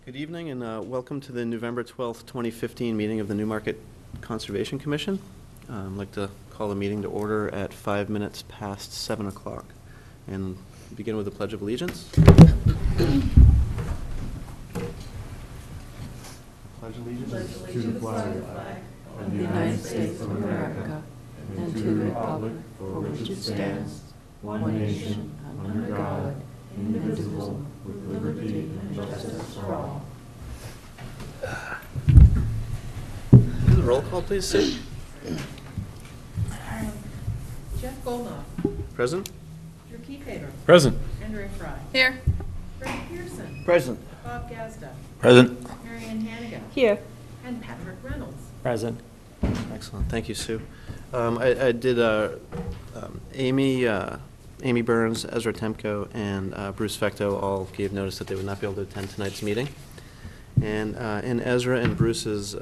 Good evening and welcome to the November 12th, 2015 meeting of the Newmarket Conservation Commission. I'd like to call the meeting to order at 5 minutes past 7 o'clock and begin with the Pledge of Allegiance. Pledge allegiance to the flag of the United States of America and to the republic for which it stands, one nation, under God, indivisible, with liberty and justice for all. Do the roll call, please, Sue. Jeff Golnoff. Present. Drew Kiefaber. Present. Andrea Fry. Here. Fred Pearson. Present. Bob Gazda. Present. Marianne Hannigan. Here. And Patrick Reynolds. Present. Excellent. Thank you, Sue. I did Amy Burns, Ezra Temko, and Bruce Fecto all gave notice that they would not be able to attend tonight's meeting. And in Ezra and Bruce's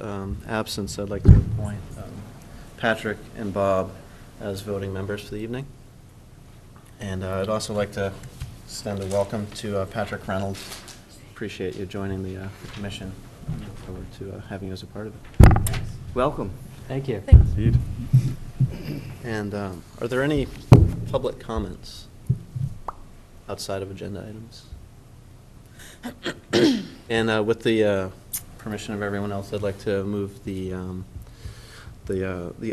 absence, I'd like to appoint Patrick and Bob as voting members for the evening. And I'd also like to extend a welcome to Patrick Reynolds. Appreciate you joining the commission. I look forward to having you as a part of it. Welcome. Thank you. Thanks. Indeed. And are there any public comments outside of agenda items? And with the permission of everyone else, I'd like to move the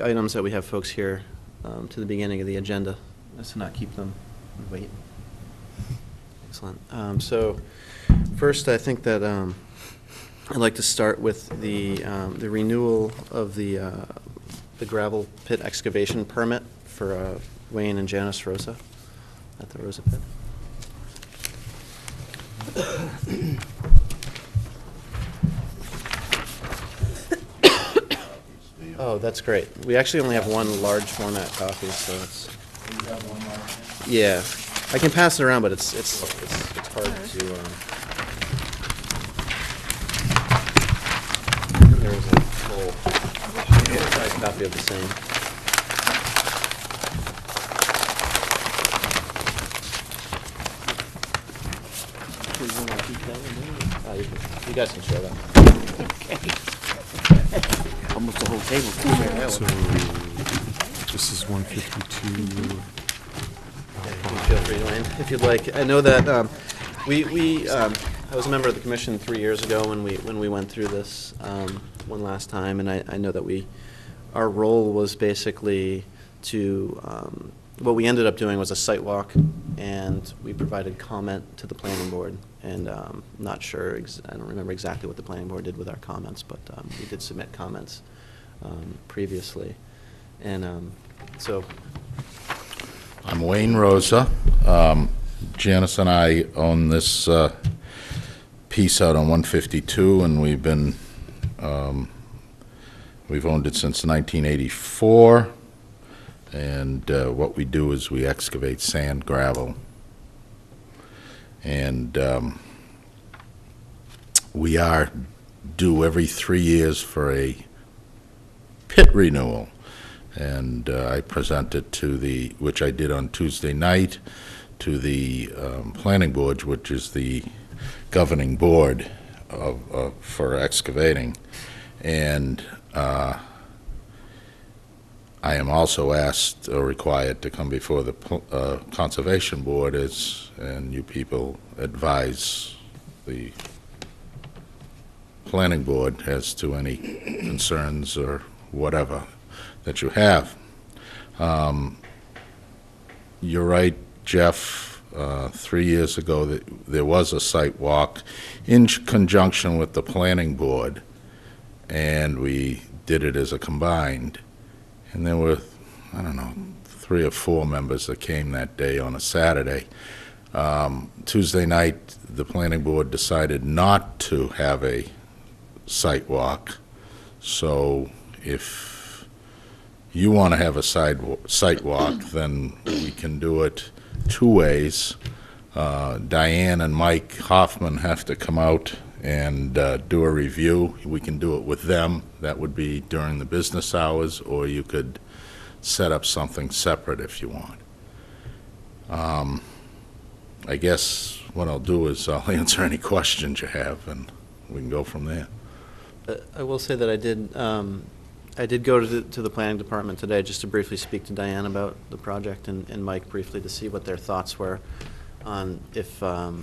items that we have folks here to the beginning of the agenda, as to not keep them wait. Excellent. So first, I think that I'd like to start with the renewal of the gravel pit excavation permit for Wayne and Janice Rosa at the Rosa Pit. Oh, that's great. We actually only have one large format copy, so it's. Yeah, I can pass it around, but it's hard to. There's a full size copy of the same. You guys can share that. Almost the whole table. So this is 152. Feel free, Elaine, if you'd like. I know that I was a member of the commission 3 years ago when we went through this one last time, and I know that our role was basically to what we ended up doing was a site walk, and we provided comment to the planning board. And not sure, I don't remember exactly what the planning board did with our comments, but we did submit comments previously. And so. I'm Wayne Rosa. Janice and I own this piece out on 152, and we've owned it since 1984. And what we do is we excavate sand, gravel, and we are due every 3 years for a pit renewal. And I presented which I did on Tuesday night, to the planning board, which is the governing board for excavating. And I am also asked or required to come before the conservation board, and you people advise the planning board as to any concerns or whatever that you have. You're right, Jeff. 3 years ago, there was a site walk in conjunction with the planning board, and we did it as a combined. And there were, I don't know, 3 or 4 members that came that day on a Saturday. Tuesday night, the planning board decided not to have a site walk. So if you want to have a site walk, then we can do it 2 ways. Diane and Mike Hoffman have to come out and do a review. We can do it with them. That would be during the business hours, or you could set up something separate if you want. I guess what I'll do is I'll answer any questions you have, and we can go from there. I will say that I did go to the planning department today just to briefly speak to Diane about the project and Mike briefly to see what their thoughts were on if, how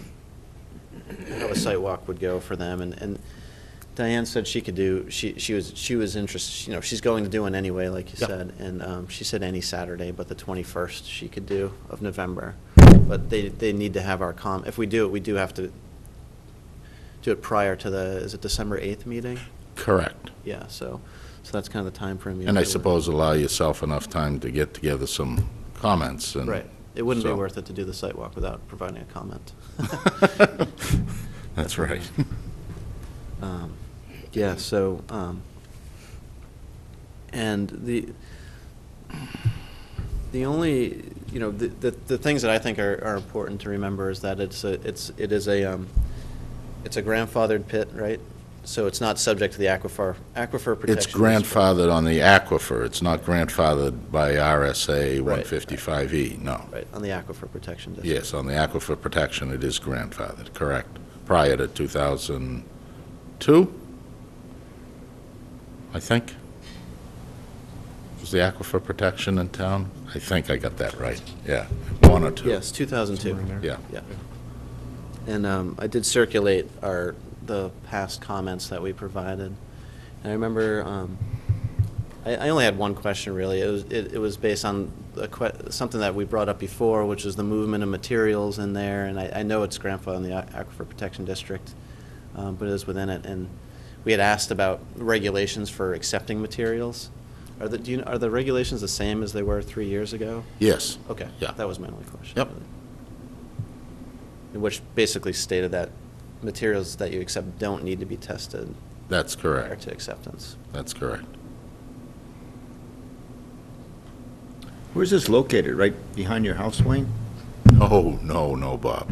a site walk would go for them. And Diane said she could do, she was interested, you know, she's going to do one anyway, like you Yep. said. And she said any Saturday, but the 21st she could do of November. But they need to have our if we do it, we do have to do it prior to is it December 8th meeting? Correct. Yeah, so that's kind of the time frame. And I suppose allow yourself enough time to get together some comments and. Right. It wouldn't be so- worth it to do the site walk without providing a comment. That's right. Yeah, so, and the only, you know, the things that I think are important to remember is that it is a grandfathered pit, right? So it's not subject to the aquifer protection. It's grandfathered on the aquifer. It's not grandfathered by RSA Right. 155E, no. Right, on the aquifer protection district. Yes, on the aquifer protection, it is grandfathered, correct. Prior to 2002, I think. Was the aquifer protection in town? I think I got that right, yeah. 1 or 2. Yes, 2002. Somewhere in there. Yeah. Yeah. And I did circulate the past comments that we provided. And I remember, I only had one question really. It was based on something that we brought up before, which is the movement of materials in there. And I know it's grandfathered in the Aquifer Protection District, but it is within it. And we had asked about regulations for accepting materials. Are the regulations the same as they were 3 years ago? Yes. Okay. Yeah. That was my only question. Yep. Which basically stated that materials that you accept don't need to be tested That's prior correct. to acceptance. That's correct. Where's this located? Right behind your house, Wayne? No, Bob.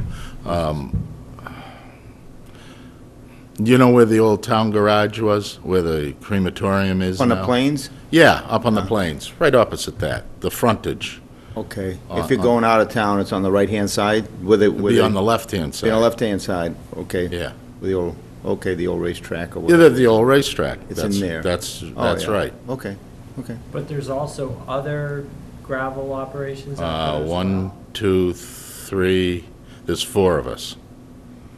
You know where the old town garage was, where the crematorium is On now? the plains? Yeah, up on the plains, right opposite that, the frontage. Okay. On- If you're going out of town, it's on the right-hand side? With it, Be on the left-hand side. On the left-hand side, okay. Yeah. With the old, okay, the old racetrack or Yeah, whatever. the old racetrack. It's in there. That's Oh, yeah. right. Okay, okay. But there's also other gravel operations out there as 1, well? 2, 3, there's 4 of us,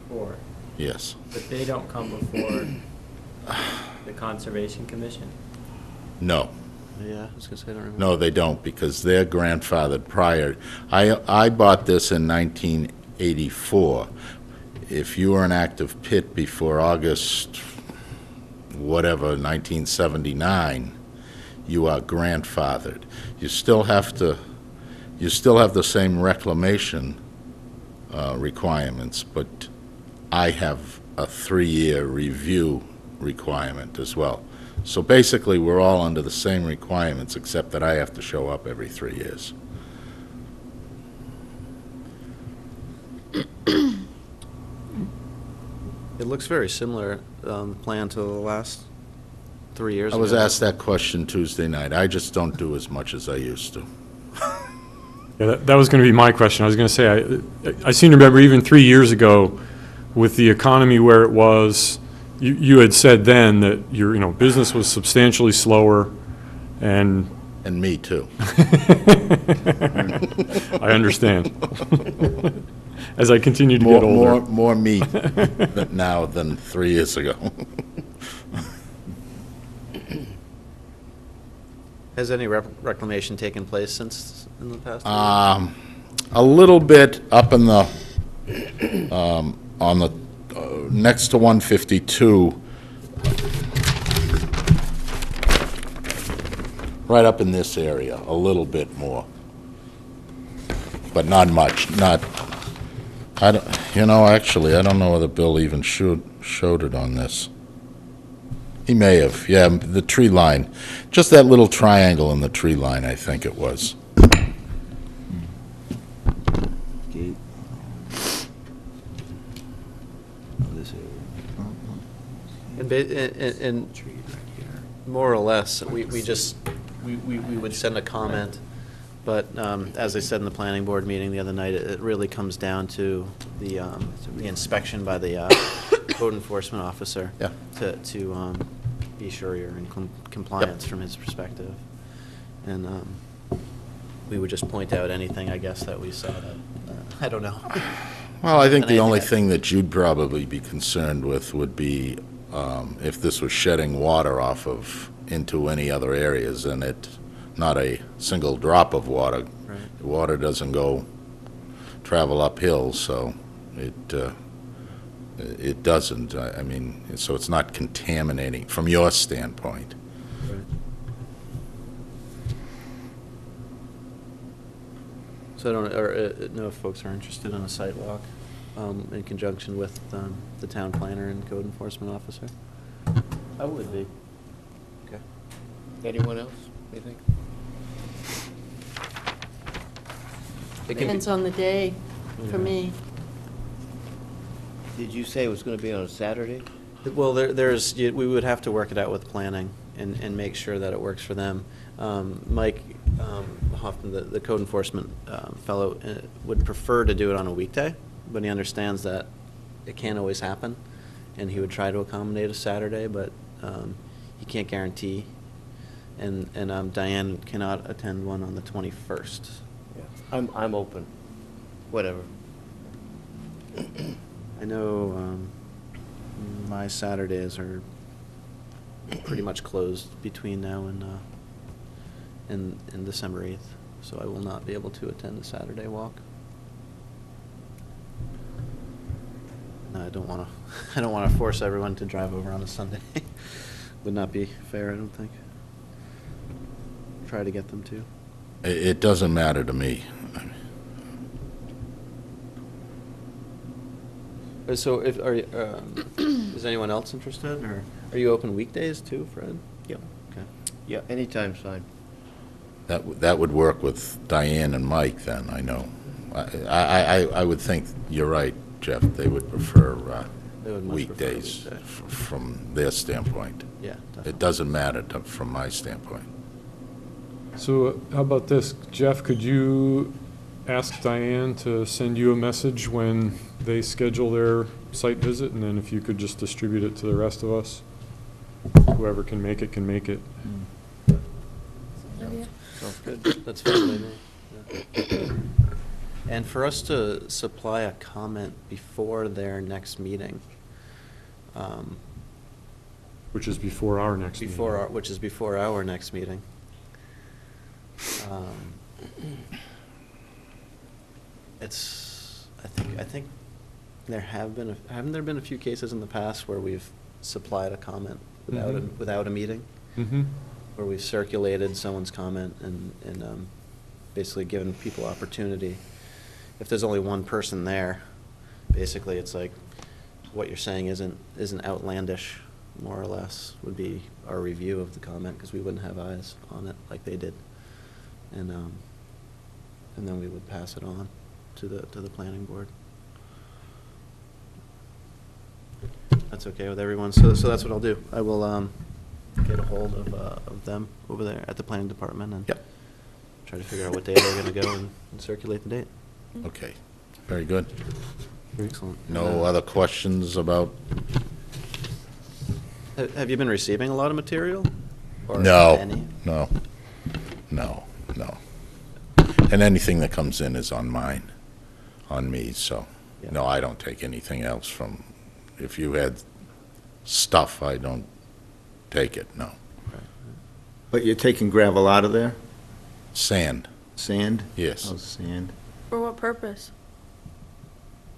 Four. yes. But they don't come before the Conservation Commission? No. Yeah, I was gonna say, I don't remember. No, they don't, because they're grandfathered prior. I bought this in 1984. If you were an active pit before August, whatever, 1979, you are grandfathered. You still have the same reclamation requirements, but I have a 3-year review requirement as well. So basically, we're all under the same requirements, except that I have to show up every 3 years. It looks very similar, plan to the last 3 years I ago. was asked that question Tuesday night. I just don't do as much as I used to. Yeah, that was going to be my question. I was going to say, I seem to remember even 3 years ago, with the economy where it was, you had said then that your, business was substantially slower, and And me, too. I understand. As I continue to get older. More me now than 3 years ago. Has any reclamation taken place since in the past? A little bit up in the, on the, next to 152, right up in this area, a little bit more. But not much, actually, I don't know whether Bill even showed it on this. He may have, yeah, the tree line, just that little triangle in the tree line, I think it was. Gate. And more or less, we would send a comment, but as I said in the planning board meeting the other night, it really comes down to the inspection by the code enforcement officer. Yeah. To be sure you're in compliance from his perspective. And we would just point out anything, I guess, that we saw that, I don't know. Well, I think And the only think thing that you'd probably be concerned with would be if this was shedding water off of, into any other areas, and not a single drop of water. Right. The water doesn't travel uphill, so it doesn't. I mean, so it's not contaminating from your standpoint. Right. So I don't know if folks are interested in a site walk in conjunction with the town planner and code enforcement officer. I would be. Okay. Anyone else, you think? It can Depends on the day for Yeah. me. Did you say it was going to be on a Saturday? Well, we would have to work it out with planning and make sure that it works for them. Mike Hoffman, the code enforcement fellow, would prefer to do it on a weekday, but he understands that it can't always happen, and he would try to accommodate a Saturday, but he can't guarantee. And Diane cannot attend one on the 21st. Yeah. I'm open, whatever. I know my Saturdays are pretty much closed between now and December 8th, so I will not be able to attend the Saturday walk. No, I don't want to force everyone to drive over on a Sunday. Would not be fair, I don't think. Try to get them to. It doesn't matter to me. So is anyone else interested, or are you open weekdays too, Fred? Yep. Okay. Yeah, anytime's fine. That would work with Diane and Mike then, I know. I would think, you're right, Jeff, they would prefer They would much prefer weekdays weekday. from their standpoint. Yeah, definitely. It doesn't matter from my standpoint. So how about this, Jeff, could you ask Diane to send you a message when they schedule their site visit, and then if you could just distribute it to the rest of us? Whoever can make it, can make it. Sounds good. That's fine by me. Yeah. And for us to supply a comment before their next meeting, Which is before our next meeting. which is before our next meeting. I think haven't there been a few cases in the past where we've supplied a comment without a meeting? Mm-hmm. Where we've circulated someone's comment and basically given people opportunity. If there's only one person there, basically it's like, what you're saying isn't outlandish, more or less, would be our review of the comment, because we wouldn't have eyes on it like they did. And then we would pass it on to the planning board. That's okay with everyone, so that's what I'll do. I will get a hold of them over there at the planning department and Yep. try to figure out what day they're gonna go and circulate the date. Okay, very good. Excellent. No other questions about? Have you been receiving a lot of material? Or No, any? no. And anything that comes in is on me, so, Yeah. no, I don't take anything else from, if you had stuff, I don't take it, no. Right. But you're taking gravel out of there? Sand, Sand? yes, Oh, sand. For what purpose?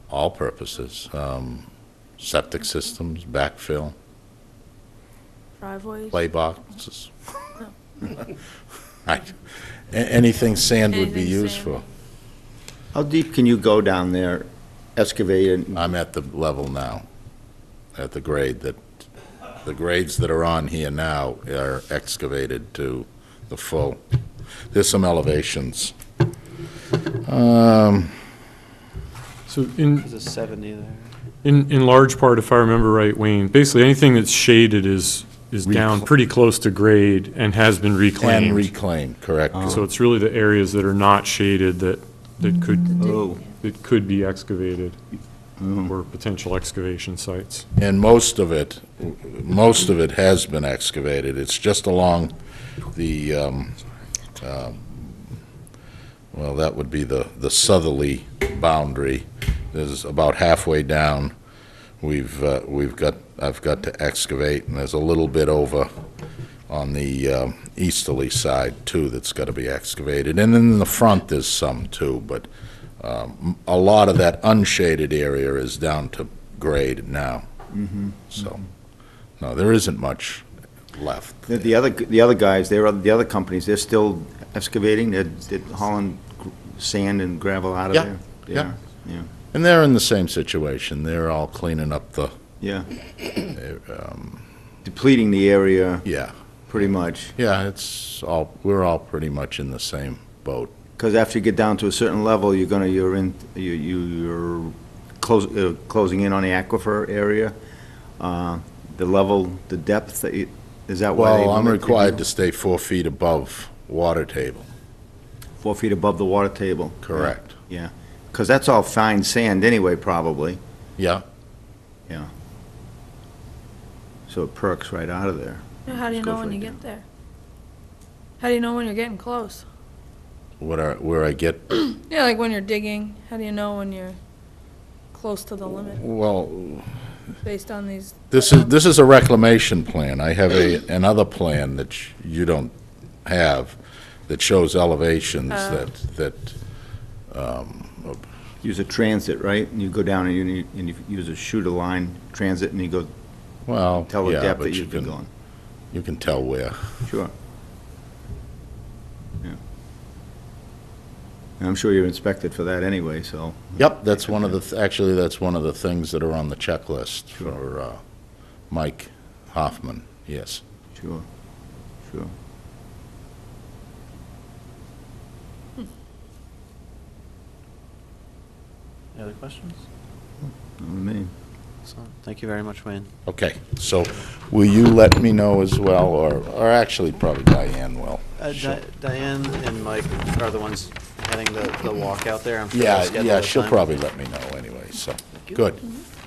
all purposes, septic systems, backfill, Driveways? play boxes. Anything sand would be Anything used sand. for. How deep can you go down there, excavate it? I'm at the level now, at the grade the grades that are on here now are excavated to the full. There's some elevations. So in, There's a 70 there. in large part, if I remember right, Wayne, basically anything that's shaded is down pretty close to grade and has been reclaimed. And reclaimed, correct. So it's really the areas that are not shaded that Oh, could be excavated. for potential excavation sites. And most of it has been excavated. It's just along the, well, that would be the southerly boundary. There's about halfway down, I've got to excavate, and there's a little bit over on the easterly side, too, that's got to be excavated. And in the front, there's some, too, but a lot of that unshaded area is down to grade now. So, no, there isn't much left. The other guys, the other companies, they're still excavating, they're hauling sand and gravel out of Yeah, there? They yeah. are, yeah. And they're in the same situation. They're all cleaning up the, Yeah. Depleting the area, yeah. pretty much. Yeah, we're all pretty much in the same boat. Because after you get down to a certain level, you're closing in on the aquifer area. The level, the depth, is that why they Well, I'm limit the required to deal? stay 4 feet above water table. 4 feet above the water table. Correct. Yeah, because that's all fine sand anyway, probably. Yeah. Yeah. So it perks right out of there. How do you Just know goes when right you down. get there? How do you know when you're getting close? Where I get, Yeah, like when you're digging, how do you know when you're close to the limit well, based on these? this is a reclamation plan. I have another plan that you don't have that shows elevations that, Use a transit, right? And you go down and you use a shooter line transit and you go well, tell the yeah, depth but that you you've been can, going. you can tell where. Sure. Yeah. And I'm sure you're inspected for that anyway, so. Yep, that's one of the, actually, that's one of the things that are on the checklist for Mike Hoffman, yes. Sure, sure. Any other questions? Not with me. Excellent. Thank you very much, Wayne. Okay, so will you let me know as well, or actually probably Diane will? Diane and Mike are the ones heading the walk out there. I'm sure Yeah, they'll schedule yeah, a she'll time. probably let me know anyway, so, good.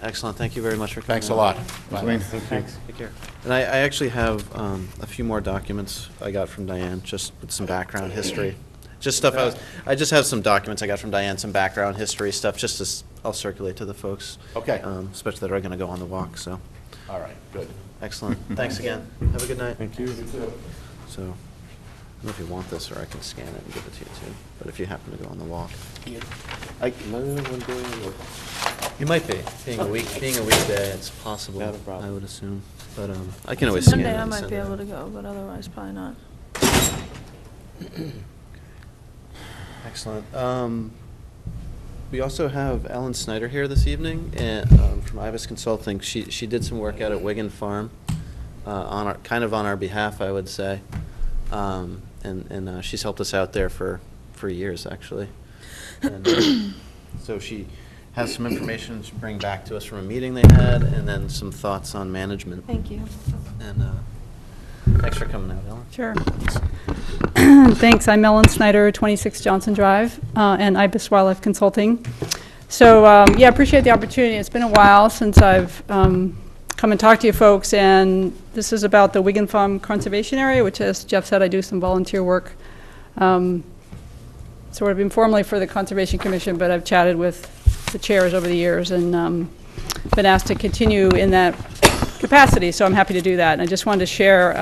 Excellent. Thank you very much for coming. Thanks a out. lot. Thanks, Wayne. Thanks. Take care. And I actually have a few more documents I got from Diane, just with some background history. Just stuff I just have some documents I got from Diane, some background history stuff, just I'll circulate to the folks. Okay. Especially that are going to go on the walk, so. All right, good. Excellent. Thanks again. Have a good night. Thank you. So, I don't know if you want this, or I can scan it and give it to you too, but if you happen to go on the walk. You might be, being a weekday, it's possible, Not a problem. I would assume, but I can always scan it Sunday I and might send be it able out. to go, but otherwise probably not. Excellent. We also have Ellen Snyder here this evening, and from Ibis Consulting. She did some work out at Wigan Farm, kind of on our behalf, I would say, and she's helped us out there for years, actually. And, so she has some information to bring back to us from a meeting they had, and then some thoughts on management. Thank you. And thanks for coming out, Ellen. Sure. Thanks. I'm Ellen Snyder, 26 Johnson Drive, and Ibis Wildlife Consulting. So, yeah, appreciate the opportunity. It's been a while since I've come and talked to you folks, and this is about the Wigan Farm Conservation Area, which, as Jeff said, I do some volunteer work, sort of informally for the Conservation Commission, but I've chatted with the chairs over the years and been asked to continue in that capacity, so I'm happy to do that. And I just wanted to share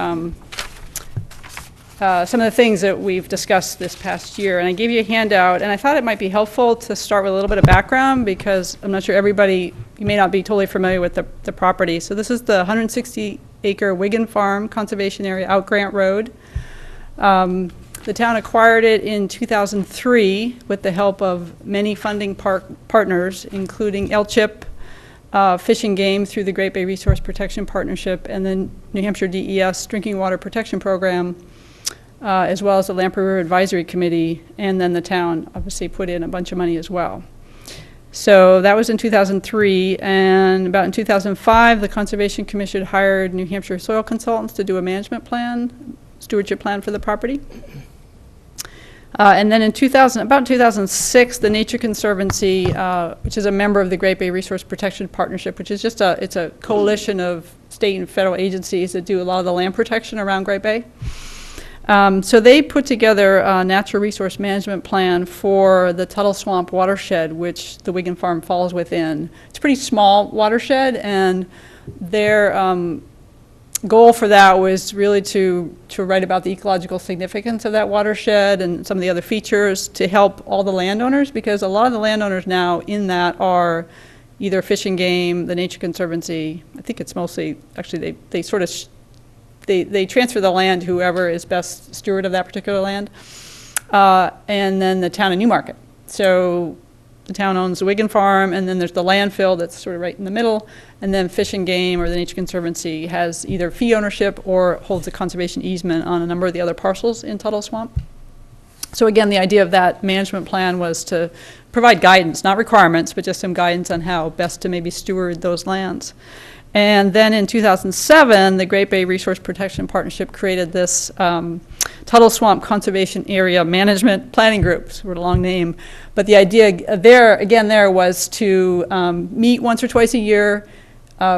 some of the things that we've discussed this past year. And I gave you a handout, and I thought it might be helpful to start with a little bit of background, because I'm not sure everybody, you may not be totally familiar with the property. So this is the 160-acre Wigan Farm Conservation Area out Grant Road. The town acquired it in 2003 with the help of many funding partners, including LCHIP, Fish and Game through the Great Bay Resource Protection Partnership, and then New Hampshire DES Drinking Water Protection Program, as well as the Lamprey River Advisory Committee, and then the town obviously put in a bunch of money as well. So that was in 2003, and about in 2005, the Conservation Commission hired New Hampshire soil consultants to do a management plan, stewardship plan for the property. And then in 2000, about 2006, the Nature Conservancy, which is a member of the Great Bay Resource Protection Partnership, which is just it's a coalition of state and federal agencies that do a lot of the land protection around Great Bay. So they put together a natural resource management plan for the Tuttle Swamp watershed, which the Wigan Farm falls within. It's a pretty small watershed, and their goal for that was really to write about the ecological significance of that watershed and some of the other features to help all the landowners, because a lot of the landowners now in that are either Fish and Game, the Nature Conservancy. I think it's mostly, actually, they sort of they transfer the land to whoever is best steward of that particular land, and then the town of Newmarket. So the town owns the Wigan Farm, and then there's the landfill that's sort of right in the middle, and then Fish and Game or the Nature Conservancy has either fee ownership or holds a conservation easement on a number of the other parcels in Tuttle Swamp. So again, the idea of that management plan was to provide guidance, not requirements, but just some guidance on how best to maybe steward those lands. And then in 2007, the Great Bay Resource Protection Partnership created this Tuttle Swamp Conservation Area Management Planning Group, sort of a long name. But the idea there was to meet once or twice a year,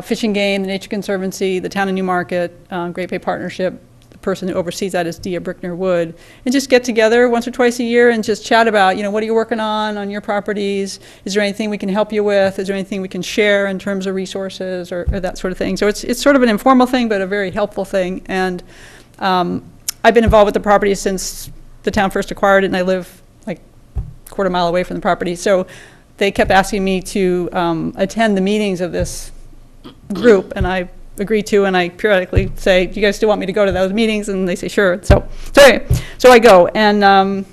Fish and Game, the Nature Conservancy, the town of Newmarket, Great Bay Partnership. The person who oversees that is Dia Brickner-Wood, and just get together once or twice a year and just chat about, what are you working on your properties? Is there anything we can help you with? Is there anything we can share in terms of resources or that sort of thing? So it's sort of an informal thing, but a very helpful thing. And I've been involved with the property since the town first acquired it, and I live like a quarter mile away from the property. So they kept asking me to attend the meetings of this group, and I agree to, and I periodically say, do you guys still want me to go to those meetings? And they say, sure. So anyway, so I go, and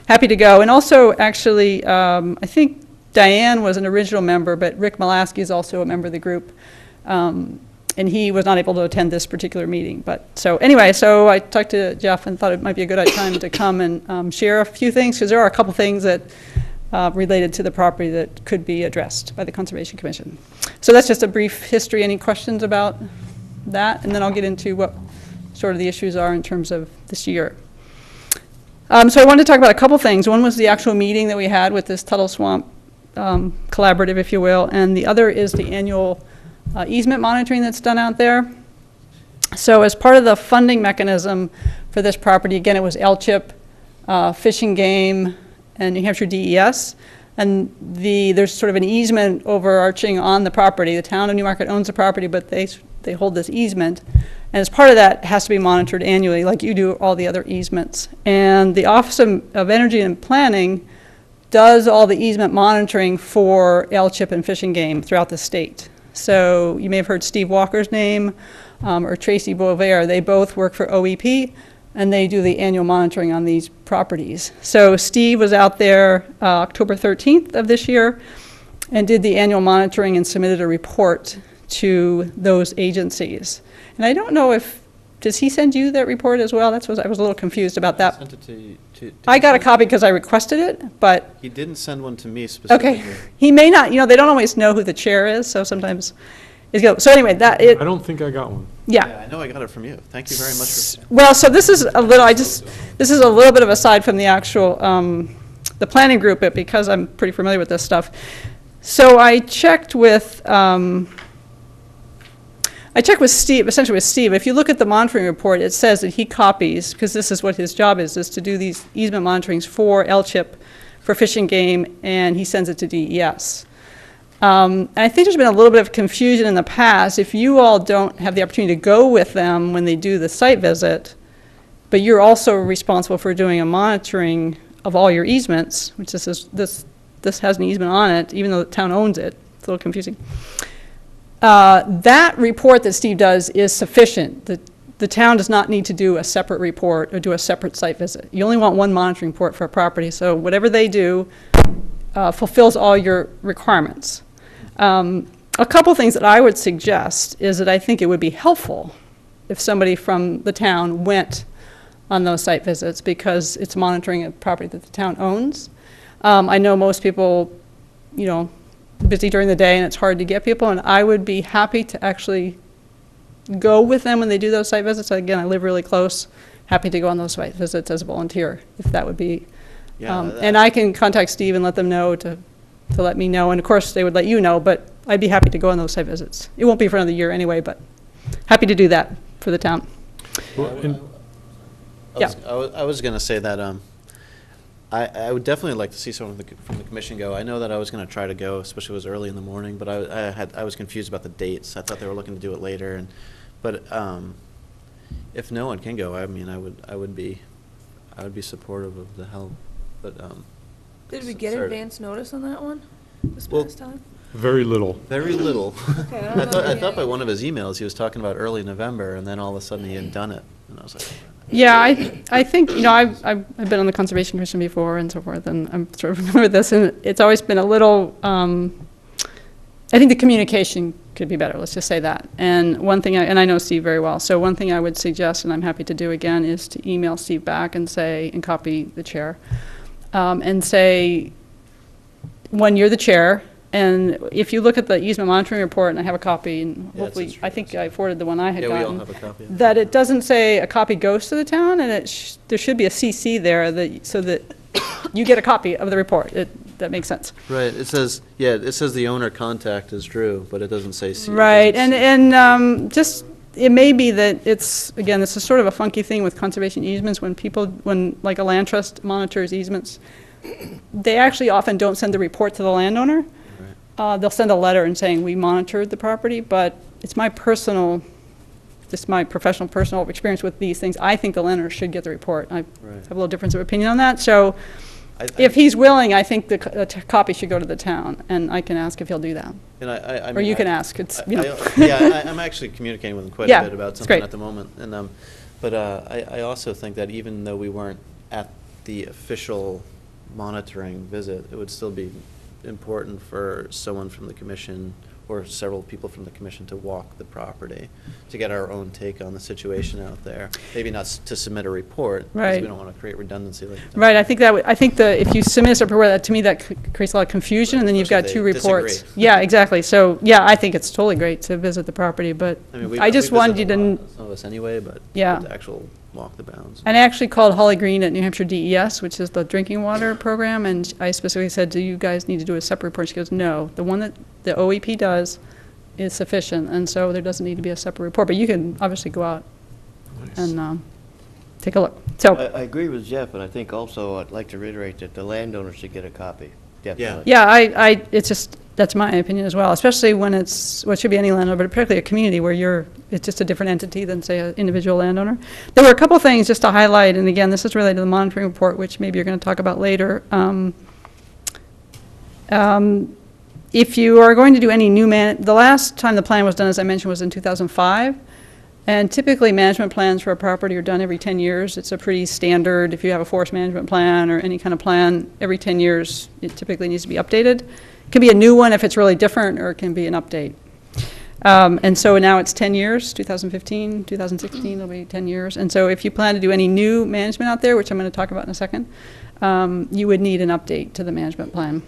happy to go. And also, actually, I think Diane was an original member, but Rick Molaski is also a member of the group, and he was not able to attend this particular meeting. But so anyway, so I talked to Jeff and thought it might be a good time to come and share a few things, because there are a couple things that related to the property that could be addressed by the Conservation Commission. So that's just a brief history. Any questions about that? And then I'll get into what sort of the issues are in terms of this year. So I wanted to talk about a couple things. One was the actual meeting that we had with this Tuttle Swamp collaborative, if you will, and the other is the annual easement monitoring that's done out there. So as part of the funding mechanism for this property, again, it was LCHIP, Fish and Game, and New Hampshire DES. And there's sort of an easement overarching on the property. The town of Newmarket owns the property, but they hold this easement. And as part of that, it has to be monitored annually, like you do all the other easements. And the Office of Energy and Planning does all the easement monitoring for LCHIP and Fish and Game throughout the state. So you may have heard Steve Walker's name or Tracy Bovair. They both work for OEP, and they do the annual monitoring on these properties. So Steve was out there October 13th of this year and did the annual monitoring and submitted a report to those agencies. And I don't know does he send you that report as well? I was a little confused about that. I sent it to you. I got a copy because I requested it, but. He didn't send one to me specifically. Okay, he may not, they don't always know who the chair is, so sometimes so anyway, I don't think I got one. Yeah. I know I got it from you. Thank you very much for. Well, so this is a little, this is a little bit of aside from the actual, the planning group, but because I'm pretty familiar with this stuff. So I checked with Steve, essentially with Steve. If you look at the monitoring report, it says that he copies, because this is what his job is to do these easement monitorings for LCHIP, for Fish and Game, and he sends it to DES. And I think there's been a little bit of confusion in the past. If you all don't have the opportunity to go with them when they do the site visit, but you're also responsible for doing a monitoring of all your easements, which this has an easement on it, even though the town owns it. It's a little confusing. That report that Steve does is sufficient. The town does not need to do a separate report or do a separate site visit. You only want one monitoring report for a property, so whatever they do fulfills all your requirements. A couple things that I would suggest is that I think it would be helpful if somebody from the town went on those site visits, because it's monitoring a property that the town owns. I know most people, busy during the day and it's hard to get people, and I would be happy to actually go with them when they do those site visits. Again, I live really close, happy to go on those site visits as a volunteer if that would be Yeah, And I can contact Steve and let them know to let me know, and of course, they would let you know, but I'd be happy to go on those site visits. It won't be for another year anyway, but happy to do that for the town. Yeah. I was going to say that I would definitely like to see someone from the commission go. I know that I was going to try to go, especially if it was early in the morning, but I was confused about the dates. I thought they were looking to do it later, but if no one can go, I mean, I would be supportive of the help, but Did we get sorry. advance notice on that one this Well- past time? Very little. very little. Okay, I I don't know. thought by one of his emails he was talking about early November, and then all of a sudden he hadn't done it, and I was like, Yeah, I think, I've been on the Conservation Commission before and so forth, and I'm sort of familiar with this, and it's always been a little, I think the communication could be better, let's just say that. And one thing, and I know Steve very well, so one thing I would suggest, and I'm happy to do again, is to email Steve back and say, and copy the chair, and say, when you're the chair, and if you look at the easement monitoring report, and I have a copy, and Yeah, it's hopefully, true. I think I forwarded the one I had yeah, gotten. we all have a copy of it. That it doesn't say a copy goes to the town, and there should be a CC there so that you get a copy of the report. That makes sense. Right, it says the owner contact is Drew, but it doesn't say C. Right, and just, it may be that again, this is sort of a funky thing with conservation easements, when like a land trust monitors easements, they actually often don't send the report to the landowner. They'll send a letter and saying, we monitored the property, but it's my professional personal experience with these things. I think the landowner should get the report. I have a little difference of opinion on that. So if he's willing, I think the copy should go to the town, and I can ask if he'll do that. And I Or mean, you can ask. It's, I'm actually communicating with him quite Yeah, a bit about it's something great. at the moment, and but I also think that even though we weren't at the official monitoring visit, it would still be important for someone from the commission or several people from the commission to walk the property, to get our own take on the situation out there. Maybe not to submit a report, because Right. we don't want to create redundancy. Right, I think if you submit a report, to me, that creates a lot of confusion, and then you've got Especially two if they reports. disagree. Yeah, exactly. So, yeah, I think it's totally great to visit the property, but I mean, I just we wanted you visit a to, lot, some of us anyway, but Yeah. the actual walk the bounds. and I actually called Holly Green at New Hampshire DES, which is the drinking water program, and I specifically said, do you guys need to do a separate report? She goes, no, the one that the OEP does is sufficient, and so there doesn't need to be a separate report, but you can obviously go out and take a look. So, I agree with Jeff, and I think also I'd like to reiterate that the landowner should get a copy, definitely. yeah, it's just, that's my opinion as well, especially when it should be any landowner, but particularly a community where it's just a different entity than, say, an individual landowner. There were a couple things just to highlight, and again, this is related to the monitoring report, which maybe you're going to talk about later. If you are going to do any the last time the plan was done, as I mentioned, was in 2005. And typically, management plans for a property are done every 10 years. It's a pretty standard, if you have a forest management plan or any kind of plan, every 10 years, it typically needs to be updated. It can be a new one if it's really different, or it can be an update. And so now it's 10 years, 2015, 2016, it'll be 10 years. And so if you plan to do any new management out there, which I'm going to talk about in a second, you would need an update to the management plan.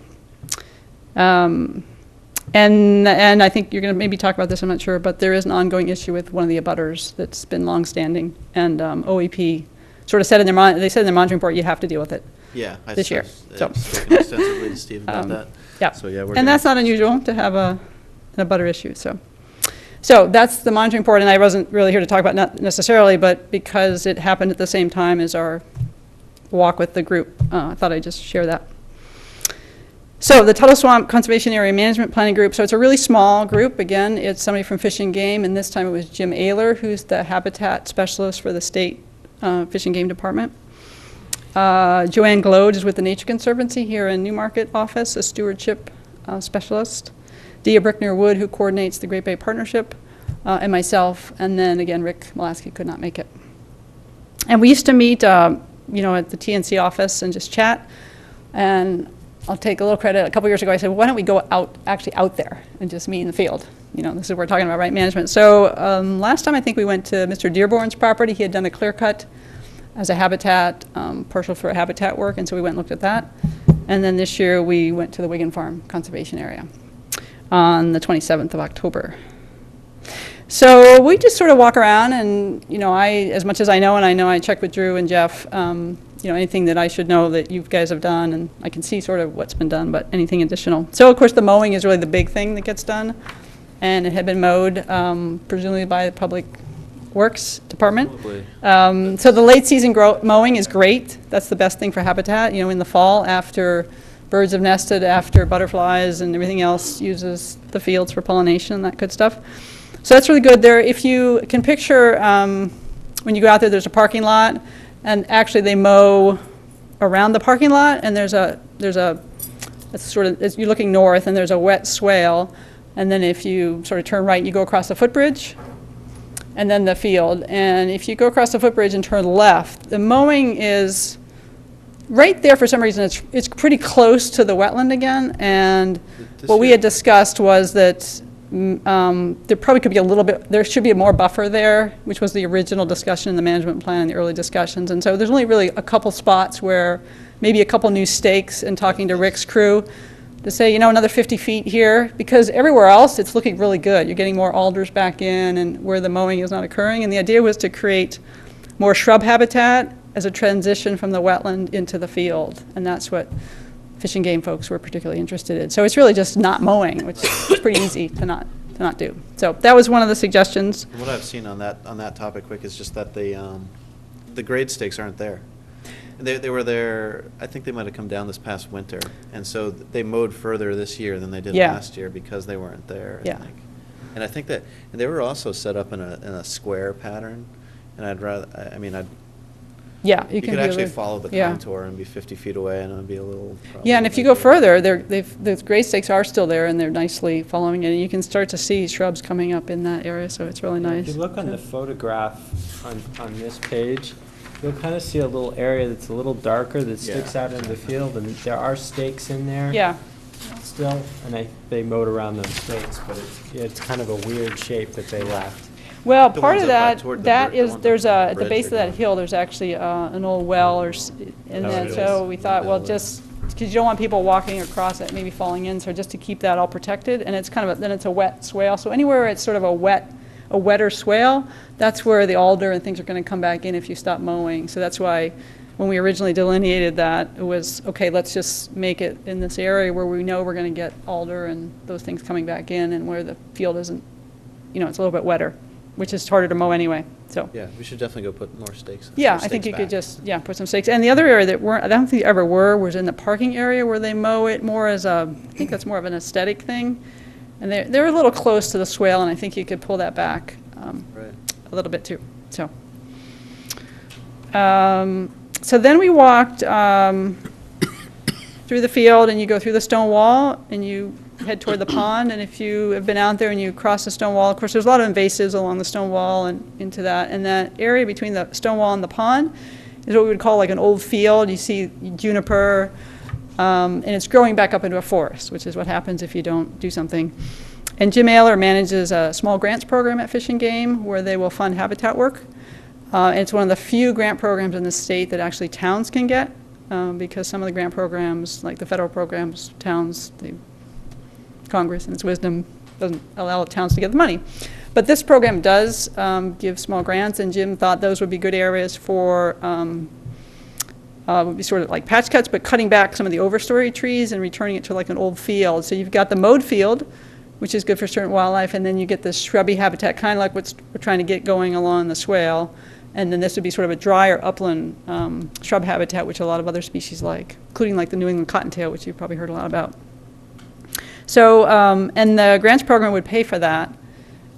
And I think you're going to maybe talk about this, I'm not sure, but there is an ongoing issue with one of the abutters that's been longstanding, and OEP sort of said in their monitoring report, you have to deal with it. Yeah. This year, so. I've spoken extensively to Steve about that. Yeah. So, yeah, we're And that's not unusual to have an abutter issue, so. So that's the monitoring report, and I wasn't really here to talk about that necessarily, but because it happened at the same time as our walk with the group, I thought I'd just share that. So the Tuttle Swamp Conservation Area Management Planning Group, so it's a really small group. Again, it's somebody from Fish and Game, and this time it was Jim Ayler, who's the habitat specialist for the state Fish and Game Department. Joanne Glode is with the Nature Conservancy here in Newmarket office, a stewardship specialist. Dia Brickner-Wood, who coordinates the Great Bay Partnership, and myself, and then again, Rick Molaski could not make it. And we used to meet, at the TNC office and just chat, and I'll take a little credit. A couple years ago, I said, why don't we go actually out there and just meet in the field? This is what we're talking about, right, management. So last time I think we went to Mr. Dearborn's property. He had done a clear cut as a habitat, partial for habitat work, and so we went and looked at that. And then this year we went to the Wigan Farm Conservation Area on the 27th of October. So we just sort of walk around, and as much as I know, and I know I checked with Drew and Jeff, anything that I should know that you guys have done, and I can see sort of what's been done, but anything additional. So, of course, the mowing is really the big thing that gets done, and it had been mowed, presumably by the Public Works Department. Probably. So the late season mowing is great. That's the best thing for habitat. In the fall, after birds have nested, after butterflies and everything else uses the fields for pollination and that good stuff. So that's really good there. If you can picture, when you go out there, there's a parking lot, and actually they mow around the parking lot, and there's a it's sort of, you're looking north, and there's a wet swale, and then if you sort of turn right, you go across the footbridge, and then the field. And if you go across the footbridge and turn left, the mowing is right there. For some reason, it's pretty close to the wetland again, and what we had discussed was that there probably could be a little bit, there should be more buffer there, which was the original discussion in the management plan and the early discussions. And so there's only really a couple spots where maybe a couple new stakes, and talking to Rick's crew to say, another 50 feet here, because everywhere else it's looking really good. You're getting more alders back in, and where the mowing is not occurring. And the idea was to create more shrub habitat as a transition from the wetland into the field. And that's what Fish and Game folks were particularly interested in. So it's really just not mowing, which is pretty easy to not do. So that was one of the suggestions. What I've seen on that topic, Quick, is just that the grade stakes aren't there. They were there, I think they might have come down this past winter, and so they mowed further this year than they did last year because they weren't there, I think. And I think that, and they were also set up in a square pattern, and you could actually follow the contour and be 50 feet away, and it would be a little problem. Yeah, and if you go further, the grade stakes are still there, and they're nicely following it, and you can start to see shrubs coming up in that area, so it's really nice. If you look on the photograph on this page, you'll kind of see a little area that's a little darker that sticks out into the field, and there are stakes in there. Yeah. Still, and they mowed around those stakes, but it's kind of a weird shape that they left. Well, The part ones of up toward that the is, ones there's up on the at the bridge base of are that good. hill, there's actually an old well, and then, it so we thought, well, just, because you don't want people walking across it, maybe falling in, so just to keep that all protected, and it's kind of, then it's a wet swale, so anywhere it's sort of a wetter swale, that's where the alder and things are going to come back in if you stop mowing. So that's why when we originally delineated that, it was, okay, let's just make it in this area where we know we're going to get alder and those things coming back in, and where the field isn't, it's a little bit wetter, which is harder to mow anyway, so. Yeah, we should definitely go put more stakes. Yeah, I think you could just, put some stakes. And the other area that I don't think ever were, was in the parking area where they mow it more as I think that's more of an aesthetic thing. And they're a little close to the swale, and I think you could pull that back a little bit too, so. So then we walked through the field, and you go through the stone wall, and you head toward the pond. And if you have been out there and you cross the stone wall, of course, there's a lot of invasives along the stone wall and into that. And that area between the stone wall and the pond is what we would call like an old field. You see juniper, and it's growing back up into a forest, which is what happens if you don't do something. And Jim Ayler manages a small grants program at Fish and Game where they will fund habitat work. And it's one of the few grant programs in the state that actually towns can get, because some of the grant programs, like the federal programs, towns, Congress in its wisdom doesn't allow towns to get the money. But this program does give small grants, and Jim thought those would be good areas for, would be sort of like patch cuts, but cutting back some of the overstory trees and returning it to like an old field. So you've got the mowed field, which is good for certain wildlife, and then you get this shrubby habitat, kind of like what we're trying to get going along the swale. And then this would be sort of a drier upland shrub habitat, which a lot of other species like, including like the New England cottontail, which you've probably heard a lot about. So, and the grants program would pay for that.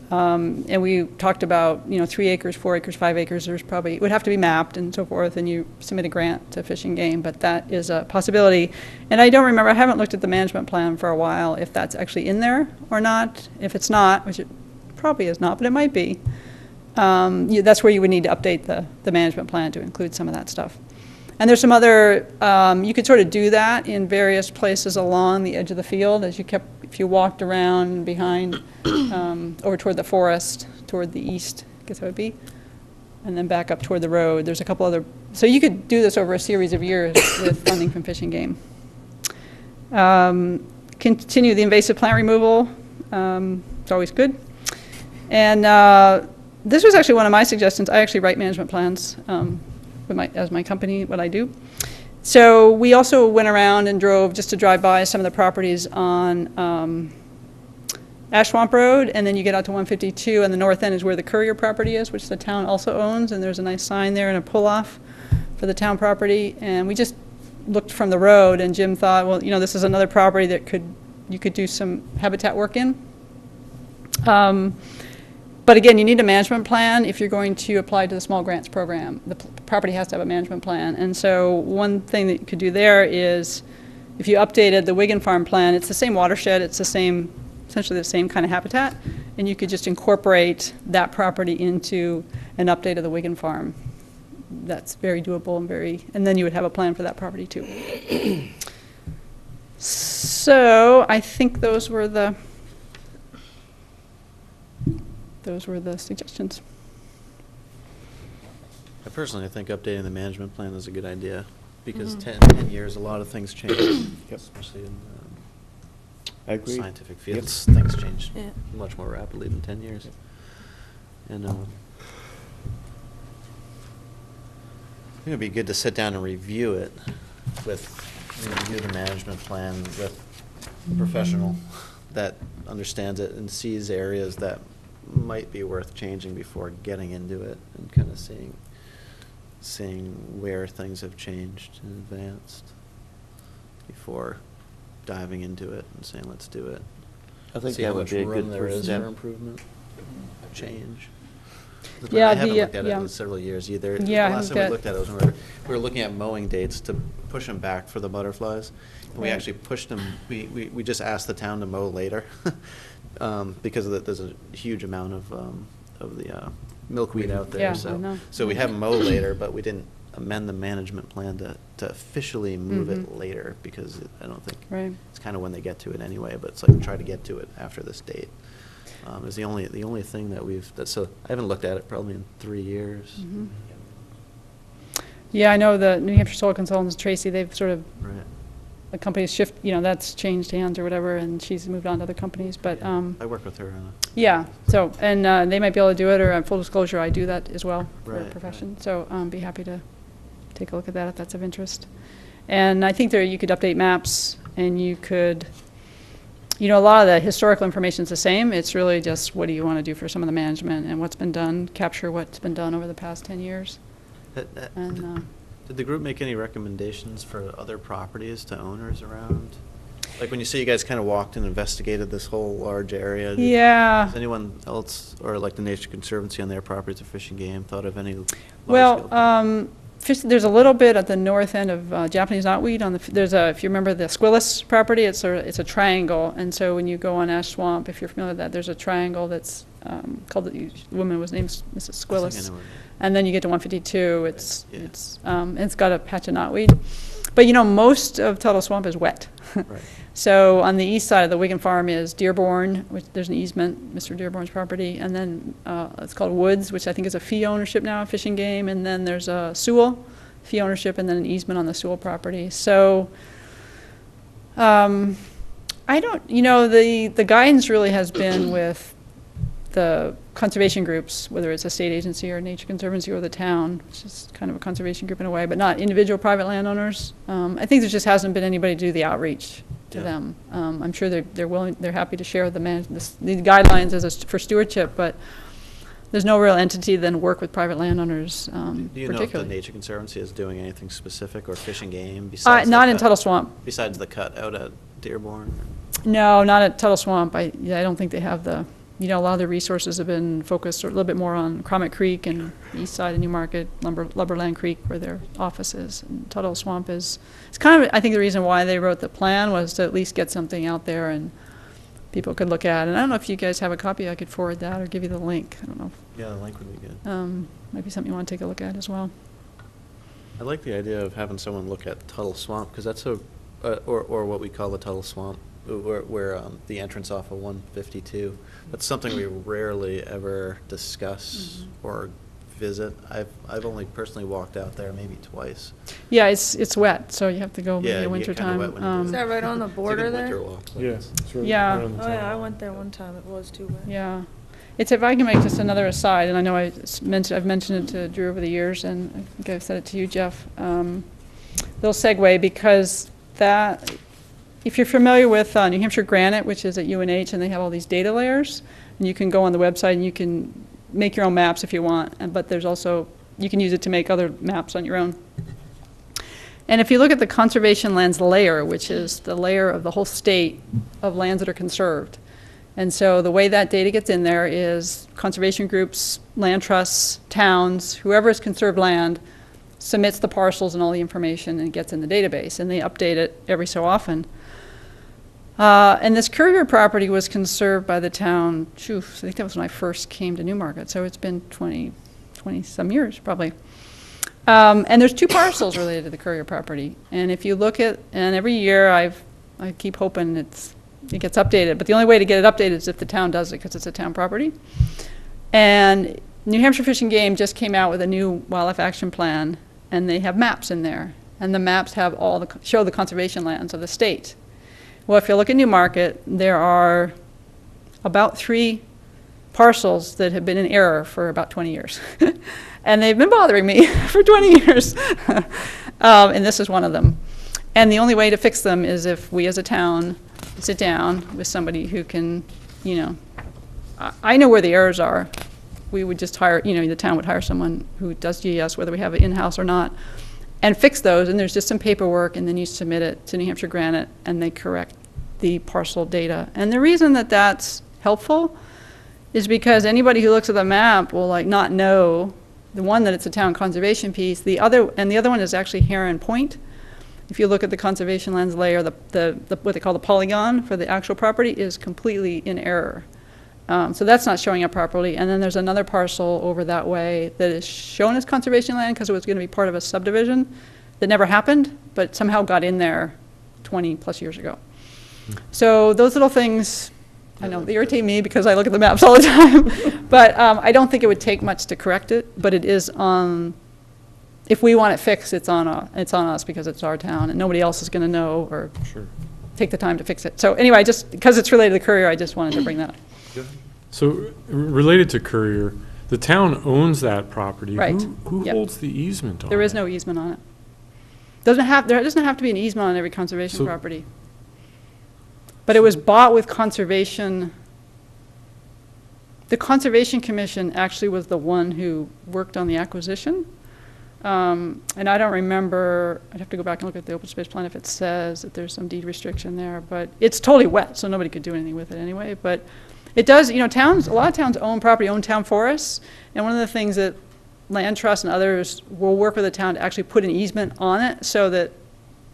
And we talked about, 3 acres, 4 acres, 5 acres. There's probably, it would have to be mapped and so forth, and you submit a grant to Fish and Game, but that is a possibility. And I don't remember, I haven't looked at the management plan for a while, if that's actually in there or not. If it's not, which it probably is not, but it might be, that's where you would need to update the management plan to include some of that stuff. And there's some other, you could sort of do that in various places along the edge of the field if you walked around behind, over toward the forest, toward the east, I guess that would be, and then back up toward the road. There's a couple other, so you could do this over a series of years with funding from Fish and Game. Continue the invasive plant removal, it's always good. And this was actually one of my suggestions. I actually write management plans. as my company, what I do. So we also went around and drove just to drive by some of the properties on Ash Swamp Road, and then you get out to 152, and the north end is where the Courier property is, which the town also owns, and there's a nice sign there and a pull-off for the town property. And we just looked from the road, and Jim thought, well, you know, this is another property that you could do some habitat work in. But again, you need a management plan if you're going to apply to the small grants program. The property has to have a management plan. And so one thing that you could do there is, if you updated the Wigan Farm plan, it's the same watershed, it's the same, essentially the same kind of habitat, and you could just incorporate that property into an update of the Wigan Farm. That's very doable and then you would have a plan for that property too. So I think those were the suggestions. I personally think updating the management plan is a good idea, because 10 years, a lot of things change, especially in I agree. scientific fields. Things change Yeah. much more rapidly than 10 years. And I think it'd be good to sit down and review it review the management plan with a professional that understands it and sees areas that might be worth changing before getting into it, and kind of seeing where things have changed and advanced before diving into it and saying, let's do it. I think See that how would much be a room good there first is step. for improvement, change. Yeah, I haven't the, looked at it yeah. in several years either. Yeah, I The last haven't time we looked at it was when we were looking at mowing dates to push them back for the butterflies. And we Right. actually pushed them, we just asked the town to mow later, because there's a huge amount of the milkweed out there, Yeah, I so. know. So we have them mow later, but we didn't amend the management plan to officially move it Mhm. later, because I don't think. Right. It's kind of when they get to it anyway, but it's like, try to get to it after this date. Is the only thing so I haven't looked at it probably in 3 years. Mhm. Yeah, I know the New Hampshire Soil Consultants, Tracy, they've sort of, Right. the company's shift, that's changed hands or whatever, and she's moved on to other companies, but, I work with her on it. yeah, so, and they might be able to do it, or full disclosure, I do that as well for a Right, profession, right. so be happy to take a look at that if that's of interest. And I think you could update maps, and you could, a lot of the historical information is the same. It's really just what do you want to do for some of the management and what's been done, capture what's been done over the past 10 years. And, Did the group make any recommendations for other properties to owners around? Like when you say you guys kind of walked and investigated this whole large area. Yeah. Has anyone else, or like the Nature Conservancy on their properties of Fish and Game, thought of any Well, large-scale there's a little bit at the north end of Japanese knotweed. If you remember the Squillis property, it's a triangle. And so when you go on Ash Swamp, if you're familiar with that, there's a triangle that's called, the woman was named Mrs. I think Squillis. I know where- And then you get to 152, it's Yeah. got a patch of knotweed. But most of Tuttle Swamp is wet. Right. So on the east side of the Wigan Farm is Dearborn, which there's an easement, Mr. Dearborn's property, and then it's called Woods, which I think is a fee ownership now, Fish and Game, and then there's a Sewell fee ownership, and then an easement on the Sewell property. So I don't, the guidance really has been with the conservation groups, whether it's a state agency or Nature Conservancy or the town, which is kind of a conservation group in a way, but not individual private landowners. I think there just hasn't been anybody to do the outreach to Yeah. them. I'm sure they're happy to share the guidelines for stewardship, but there's no real entity then work with private landowners Do you know if the particularly. Nature Conservancy is doing anything specific, or Fish and Game besides? Not the in cut- Tuttle Swamp. Besides the cut out at Dearborn? No, not at Tuttle Swamp. I don't think they have a lot of the resources have been focused a little bit more on Cromet Creek and the east side of Newmarket, Lumberland Creek, where their office is. And Tuttle Swamp it's kind of, I think the reason why they wrote the plan was to at least get something out there and people could look at. And I don't know if you guys have a copy, I could forward that or give you the link. I don't know. Yeah, the link would be good. Might be something you want to take a look at as well. I like the idea of having someone look at Tuttle Swamp, because that's or what we call the Tuttle Swamp, where the entrance off of 152. That's something we rarely ever discuss or visit. I've only personally walked out there maybe twice. Yeah, it's wet, so you have to go maybe Yeah, in you winter get kinda time. wet when you do Is that right on the It's a border good there? winter walk. Yeah. it's right Yeah. around the Oh, yeah, town. I went there one time, it was too wet. Yeah. It's, if I can make just another aside, and I know I've mentioned it to Drew over the years, and I think I've said it to you, Jeff. Little segue, because that, if you're familiar with New Hampshire Granite, which is at UNH, and they have all these data layers, and you can go on the website and you can make your own maps if you want, but there's also, you can use it to make other maps on your own. And if you look at the conservation lands layer, which is the layer of the whole state of lands that are conserved, and so the way that data gets in there is conservation groups, land trusts, towns, whoever has conserved land submits the parcels and all the information and gets in the database, and they update it every so often. And this Courier property was conserved by the town, I think that was when I first came to Newmarket, so it's been 20 some years probably. And there's 2 parcels related to the Courier property. And if you look at, and every year I keep hoping it gets updated, but the only way to get it updated is if the town does it, because it's a town property. And New Hampshire Fish and Game just came out with a new wildlife action plan, and they have maps in there. And the maps have show the conservation lands of the state. Well, if you look at Newmarket, there are about 3 parcels that have been in error for about 20 years. And they've been bothering me for 20 years. And this is one of them. And the only way to fix them is if we as a town sit down with somebody who can, I know where the errors are. We would just hire, the town would hire someone who does GIS, whether we have it in-house or not, and fix those. And there's just some paperwork, and then you submit it to New Hampshire Granite, and they correct the parcel data. And the reason that that's helpful is because anybody who looks at the map will not know the one that it's a town conservation piece. The other one is actually Heron Point. If you look at the conservation lands layer, the what they call the polygon for the actual property is completely in error. So that's not showing up properly. And then there's another parcel over that way that is shown as conservation land because it was going to be part of a subdivision that never happened, but somehow got in there 20 plus years ago. So those little things, I know they irritate me because I look at the maps all the time, but I don't think it would take much to correct it, but it is on, if we want it fixed, it's on us because it's our town and nobody else is going to know or take the time to fix it. So anyway, just because it's related to the Courier, I just wanted to bring that up. So related to Courier, the town owns that property. Right. Who holds the easement on it? There is no easement on it. There doesn't have to be an easement on every conservation property. But it was bought with conservation. The Conservation Commission actually was the one who worked on the acquisition. And I don't remember, I'd have to go back and look at the open space plan if it says that there's some deed restriction there, but it's totally wet, so nobody could do anything with it anyway. But it does, towns, a lot of towns own property, own town forests, and one of the things that land trusts and others will work with the town to actually put an easement on it so that,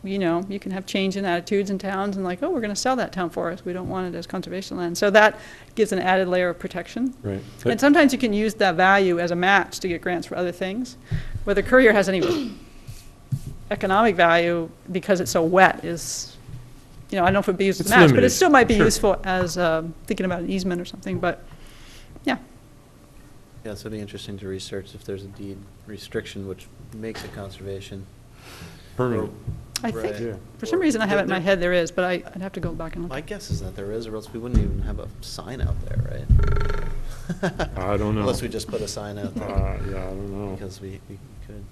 you can have change in attitudes in towns and we're going to sell that town forest. We don't want it as conservation land. So that gives an added layer of protection. Right. And sometimes you can use that value as a match to get grants for other things. Whether Courier has any economic value because it's so wet is, I don't know if it would be used as a match, limited. but it still might be useful as thinking about an easement or something, but yeah. Yeah, so it'd be interesting to research if there's a deed restriction which makes it conservation. Permanent. I think, Yeah. for some reason I have it in my head there is, but I'd have to go back and look. My guess is that there is, or else we wouldn't even have a sign out there, right? I don't know. Unless we just put a sign out there. Yeah, I don't know. Because we could.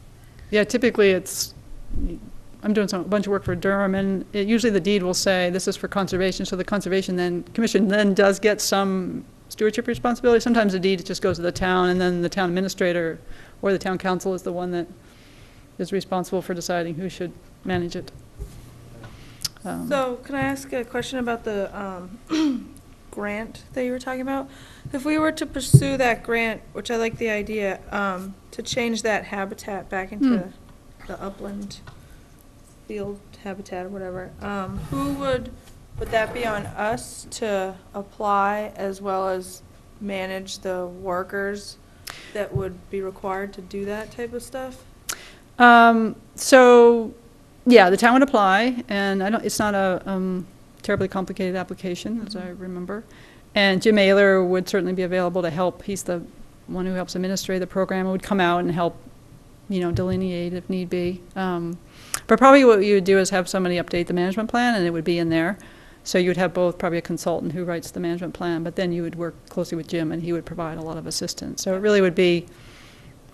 Yeah, typically I'm doing a bunch of work for Durham, and usually the deed will say this is for conservation, so the Conservation Commission then does get some stewardship responsibility. Sometimes the deed just goes to the town, and then the town administrator or the town council is the one that is responsible for deciding who should manage it. So can I ask a question about the grant that you were talking about? If we were to pursue that grant, which I like the idea, to change that habitat back into the upland field habitat or whatever, would that be on us to apply as well as manage the workers that would be required to do that type of stuff? So, yeah, the town would apply, and it's not a terribly complicated application, as I remember. And Jim Ayler would certainly be available to help. He's the one who helps administrate the program and would come out and help, delineate if need be. But probably what you would do is have somebody update the management plan, and it would be in there. So you would have both, probably a consultant who writes the management plan, but then you would work closely with Jim, and he would provide a lot of assistance. So it really would be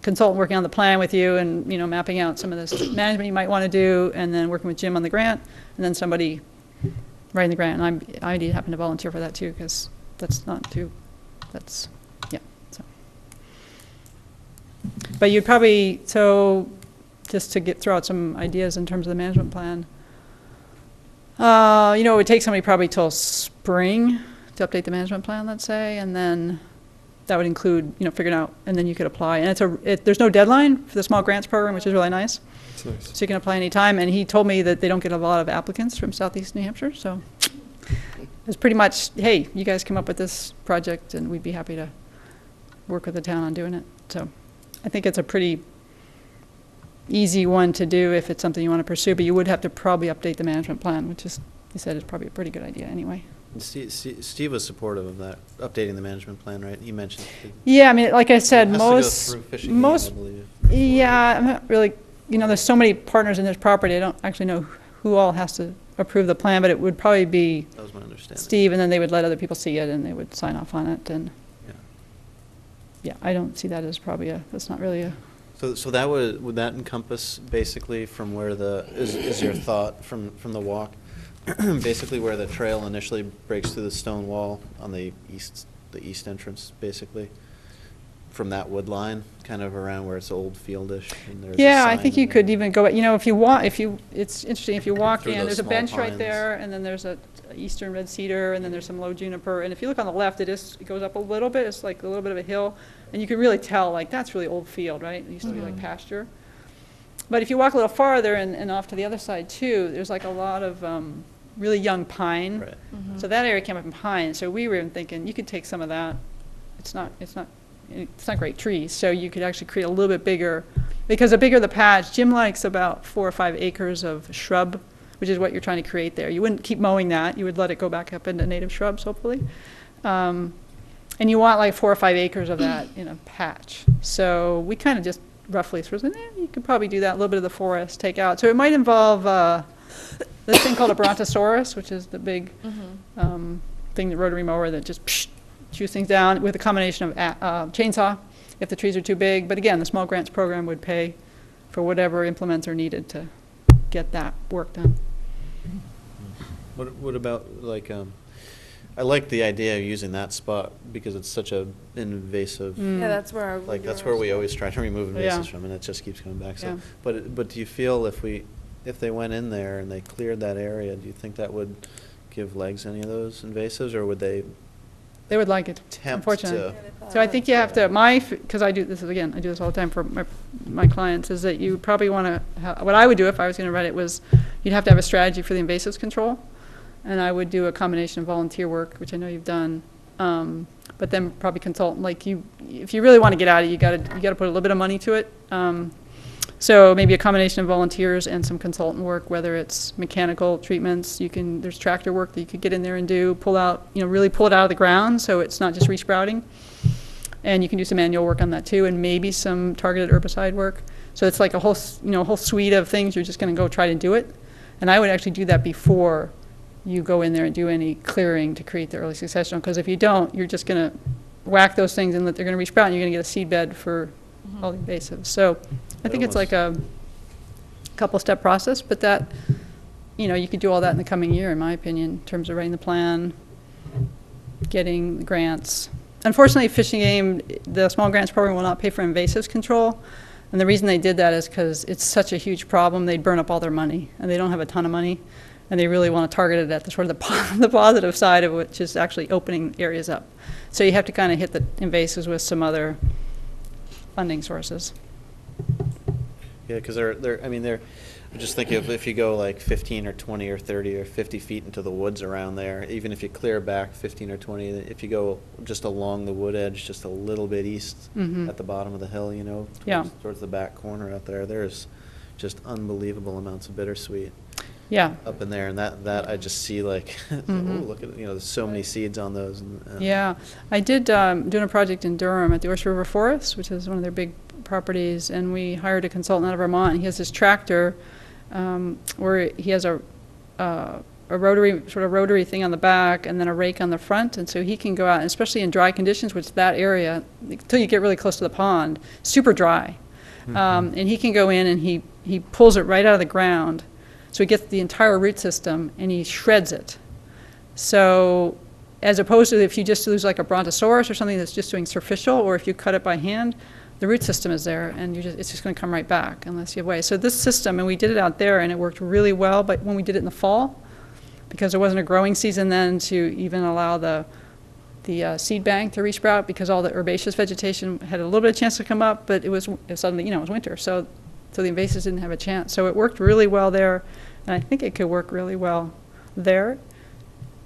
consultant working on the plan with you and, you know, mapping out some of this management you might want to do, and then working with Jim on the grant, and then somebody writing the grant. And I happen to volunteer for that too, because yeah, so. But you'd probably, so just to throw out some ideas in terms of the management plan, you know, it would take somebody probably till spring to update the management plan, let's say, and then that would include, you know, figuring out, and then you could apply. And there's no deadline for the small grants program, which is really nice. It's nice. So you can apply anytime. And he told me that they don't get a lot of applicants from Southeast New Hampshire, so it's pretty much, hey, you guys come up with this project, and we'd be happy to work with the town on doing it. So I think it's a pretty easy one to do if it's something you want to pursue, but you would have to probably update the management plan, which is, he said, is probably a pretty good idea anyway. Steve was supportive of that, updating the management plan, right? He mentioned. Yeah, I mean, like I said, It has to go through fishing game, I believe. yeah, I'm not really, you know, there's so many partners in this property, I don't actually know who all has to approve the plan, but it would probably be That was my understanding. Steve, and then they would let other people see it, and they would sign off on it, and yeah, I don't see that as probably that's not really a. So that would that encompass basically from where is your thought from the walk, basically where the trail initially breaks through the stone wall on the east entrance, basically, from that wood line, kind of around where it's old fieldish, and there's Yeah, a I sign think you in could there. even go, you know, it's interesting, if you walk Through in, those there's a small bench right pines. there, and then there's a eastern red cedar, and then there's some low juniper, and if you look on the left, it goes up a little bit, it's like a little bit of a hill, and you can really tell, like, that's really old field, right? It used to be like pasture. But if you walk a little farther and off to the other side too, there's like a lot of really young pine. Right. So that area came up in pine, so we were even thinking, you could take some of that, it's not great trees, so you could actually create a little bit bigger, because the bigger the patch, Jim likes about 4 or 5 acres of shrub, which is what you're trying to create there. You wouldn't keep mowing that, you would let it go back up into native shrubs, hopefully. And you want like 4 or 5 acres of that in a patch. So we kind of just roughly sort of said, you could probably do that, a little bit of the forest, take out. So it might involve this thing called a brontosaurus, which is the big thing, the rotary mower that just chews things down, with a combination of chainsaw if the trees are too big. But again, the small grants program would pay for whatever implements are needed to get that work done. What about, like, I like the idea of using that spot because it's such a invasive. Yeah, that's where our. Like, that's where we always try to remove invasives Yeah. from, and it just keeps coming back. So, Yeah. but do you feel if they went in there and they cleared that area, do you think that would give legs to any of those invasives, or would they They would like it, attempt unfortunately. to? So I think you have to, because I do this all the time for my clients, is that you probably want to, what I would do if I was going to write it was, you'd have to have a strategy for the invasives control. And I would do a combination of volunteer work, which I know you've done, but then probably consult, like if you really want to get at it, you got to put a little bit of money to it. So maybe a combination of volunteers and some consultant work, whether it's mechanical treatments, there's tractor work that you could get in there and do, really pull it out of the ground so it's not just resprouting. And you can do some manual work on that too, and maybe some targeted herbicide work. So it's like a whole suite of things, you're just going to go try to do it. And I would actually do that before you go in there and do any clearing to create the early successional, because if you don't, you're just going to whack those things and they're going to resprout, and you're going to get a seed bed for all the invasives. So I think it's like a couple-step process, but that, you could do all that in the coming year, in my opinion, in terms of writing the plan, getting the grants. Unfortunately, Fishing Game, the small grants program will not pay for invasives control, and the reason they did that is because it's such a huge problem, they'd burn up all their money, and they don't have a ton of money, and they really want to target it at the sort of the positive side of which is actually opening areas up. So you have to kind of hit the invasives with some other funding sources. Yeah, because they're. I just think if you go like 15 or 20 or 30 or 50 feet into the woods around there, even if you clear back 15 or 20, if you go just along the wood edge, just a little bit east at the bottom of the hill, towards the back corner out there, there's just unbelievable amounts of bittersweet. Yeah. Up in there, and that I just see like, oh, look at there's so many seeds on those. And, yeah, I did doing a project in Durham at the Oyster River Forest, which is one of their big properties, and we hired a consultant out of Vermont. He has this tractor where he has a sort of rotary thing on the back and then a rake on the front. And so he can go out, and especially in dry conditions, which that area, until you get really close to the pond, super dry. And he can go in and he pulls it right out of the ground. So he gets the entire root system and he shreds it. So as opposed to if you just use like a brontosaurus or something that's just doing superficial, or if you cut it by hand, the root system is there and it's just going to come right back unless you have ways. So this system, and we did it out there and it worked really well, but when we did it in the fall, because there wasn't a growing season then to even allow the seed bank to resprout, because all the herbaceous vegetation had a little bit of chance to come up, but it was suddenly, it was winter, so the invasives didn't have a chance. So it worked really well there, and I think it could work really well there.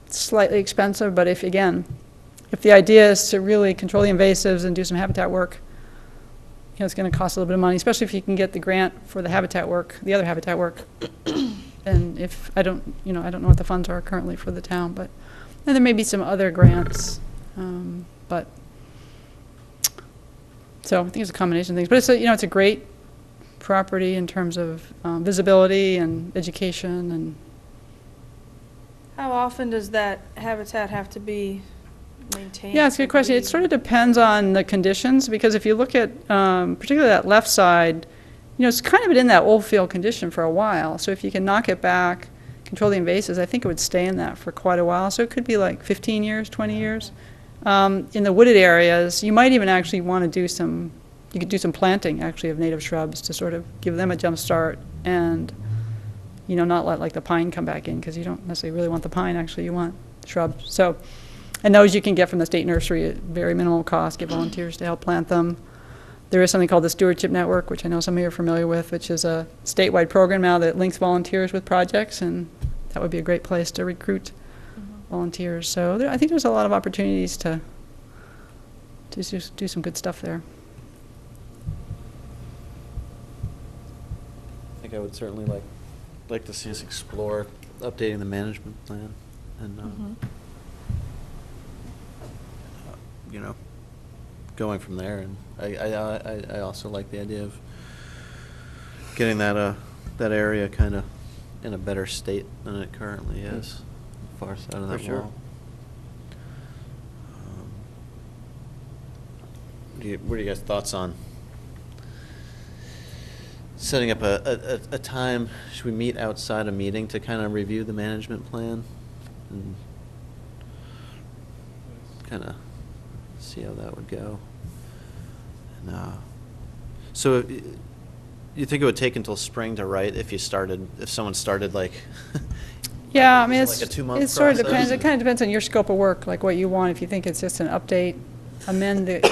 It's slightly expensive, but if the idea is to really control the invasives and do some habitat work, it's going to cost a little bit of money, especially if you can get the grant for the habitat work, the other habitat work. And if I don't know what the funds are currently for the town, and there may be some other grants, but so I think it's a combination of things. But it's a great property in terms of visibility and education. And how often does that habitat have to be maintained? Yeah, it's a good question. It sort of depends on the conditions, because if you look at particularly that left side, it's kind of been in that old field condition for a while. So if you can knock it back, control the invasives, I think it would stay in that for quite a while. So it could be like 15 years, 20 years. In the wooded areas, you might even actually want to do some planting actually of native shrubs to sort of give them a jump start and, not let like the pine come back in, because you don't necessarily really want the pine, actually you want shrubs. So, and those you can get from the state nursery at very minimal cost, get volunteers to help plant them. There is something called the Stewardship Network, which I know some of you are familiar with, which is a statewide program now that links volunteers with projects, and that would be a great place to recruit volunteers. So I think there's a lot of opportunities to do some good stuff there. I think I would certainly like to see us explore updating the management plan and, going from there. And I also like the idea of getting that area kind of in a better state than it currently is, far side of that wall. What are you guys' thoughts on setting up a time? Should we meet outside a meeting to kind of review the management plan and kind of see how that would go? And so you think it would take until spring to write if someone started like? Yeah, I mean, like a 2-month it sort of process? depends. It kind of depends on your scope of work, like what you want. If you think it's just an update, amend it.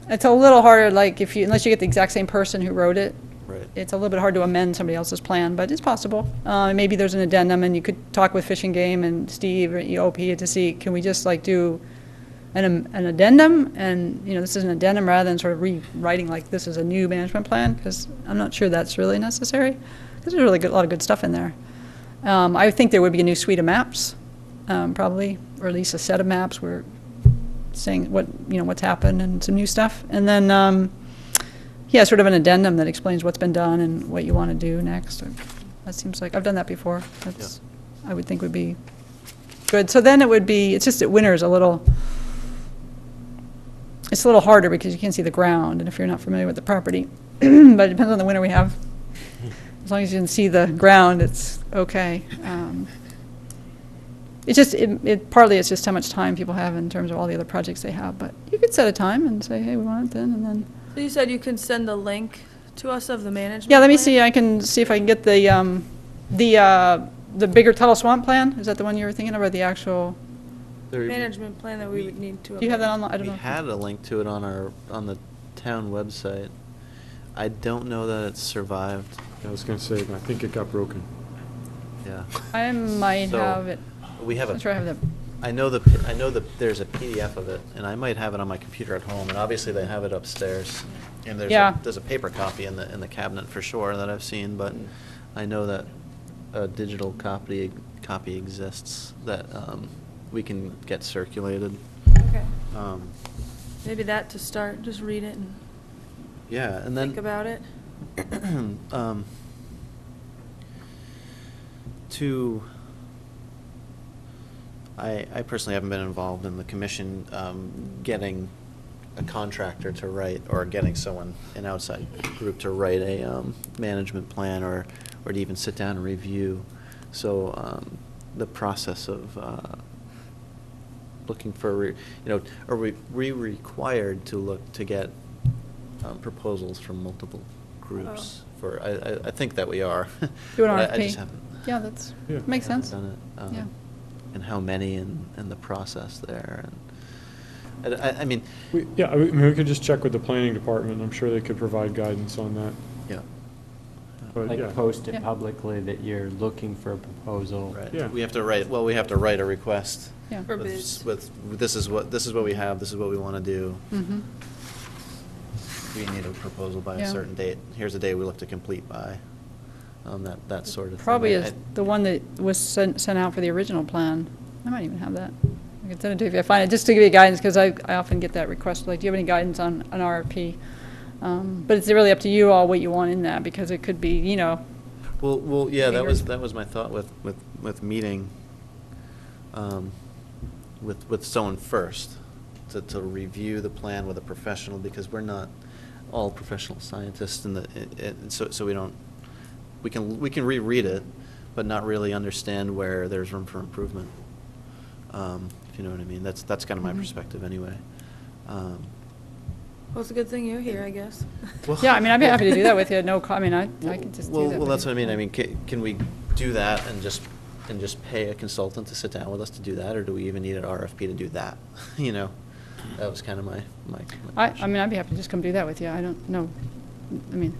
It's a little harder, like unless you get the exact same person who wrote it. Right. It's a little bit hard to amend somebody else's plan, but it's possible. Maybe there's an addendum, and you could talk with Fish and Game and Steve or OP to see, can we just like do an addendum, and this is an addendum rather than sort of rewriting like this is a new management plan, because I'm not sure that's really necessary, because there's really a lot of good stuff in there. I think there would be a new suite of maps, probably, or at least a set of maps where saying what's happened and some new stuff, and then sort of an addendum that explains what's been done and what you want to do next. That seems like I've done that before. I would think would be good. So then it's just that winter is a little harder because you can't see the ground, and if you're not familiar with the property, but it depends on the winter we have. As long as you can see the ground, it's okay. Partly it's just how much time people have in terms of all the other projects they have, but you could set a time and say, hey, we want it then, and then. So you said you can send the link to us of the management Yeah, let me plan? see. I can see if I can get the bigger Tuttle Swamp plan. Is that the one you were thinking of, or the actual? Management plan that we would need to. Do you have that online? I don't We know. had a link to it on the town website. I don't know that it's survived. I was going to say, I think it got broken. Yeah. I might So, have it. We have I'm sure I have that. I know that there's a PDF of it, and I might have it on my computer at home, and obviously they have it upstairs. And there's a paper copy in the cabinet for sure that I've seen, but I know that a digital copy exists that we can get circulated. Okay. Um, Maybe that to start, just read it and Yeah, and then think about it. I personally haven't been involved in the commission getting a contractor to write, or getting someone, an outside group to write a management plan, or to even sit down and review. So the process of looking for, are we required to look to get proposals from multiple groups? For I think that we are. Do an But I RFP. just haven't. Yeah, that's, Yeah. makes sense. Done it, Yeah. and how many, and the process there, and I mean, Yeah, I mean, we could just check with the planning department. I'm sure they could provide guidance on that. yeah, But yeah. Like post it Yeah. publicly that you're looking for a proposal. right. Yeah. We have to write. Well, we have to write a request. Yeah. For with- bids. With this is what we have. This is what we want to do. Mm-hmm. We need a proposal by Yeah. a certain date. Here's the day we look to complete by. That sort of thing. Probably I- is the one that was sent out for the original plan. I might even have that. I can send it to you if I find it, just to give you guidance, because I often get that request, like, do you have any guidance on an RFP? But it's really up to you all what you want in that, because it could be, Well, yeah, Maybe that was my thought with meeting, with someone first, to review the plan with a professional, because we're not all professional scientists, so we don't, we can reread it, but not really understand where there's room for improvement. If you know what I mean. That's kind of my Mhm. perspective anyway. Well, it's a good thing you're here, I guess. yeah, I mean, I'd be happy to do that with you, I mean, I could just do Well, that. well, with that's you. what I mean. I mean, can we do that and just pay a consultant to sit down with us to do that, or do we even need an RFP to do that? That was kind of my I question. mean, I'd be happy to just come do that with you. I don't know. I mean,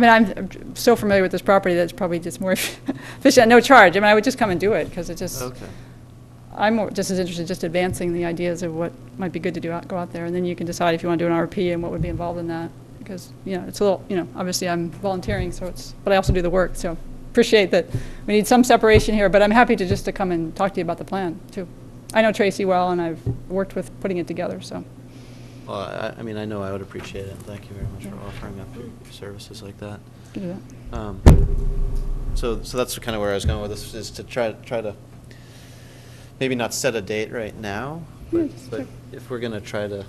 I'm so familiar with this property that it's probably just more efficient at no charge. I mean, I would just come and do it, because it just, Okay. I'm just as interested in just advancing the ideas of what might be good to go out there, and then you can decide if you want to do an RFP and what would be involved in that. Because, it's a little, obviously I'm volunteering, but I also do the work, so appreciate that we need some separation here, but I'm happy to come and talk to you about the plan, too. I know Tracy well, and I've worked with putting it together, so. Well, I mean, I know I would appreciate it, and thank you very much for offering up your services like that. You can do that. So that's kind of where I was going with this, is to try to maybe not set a date right now, Yeah, but, just but check. if we're gonna try to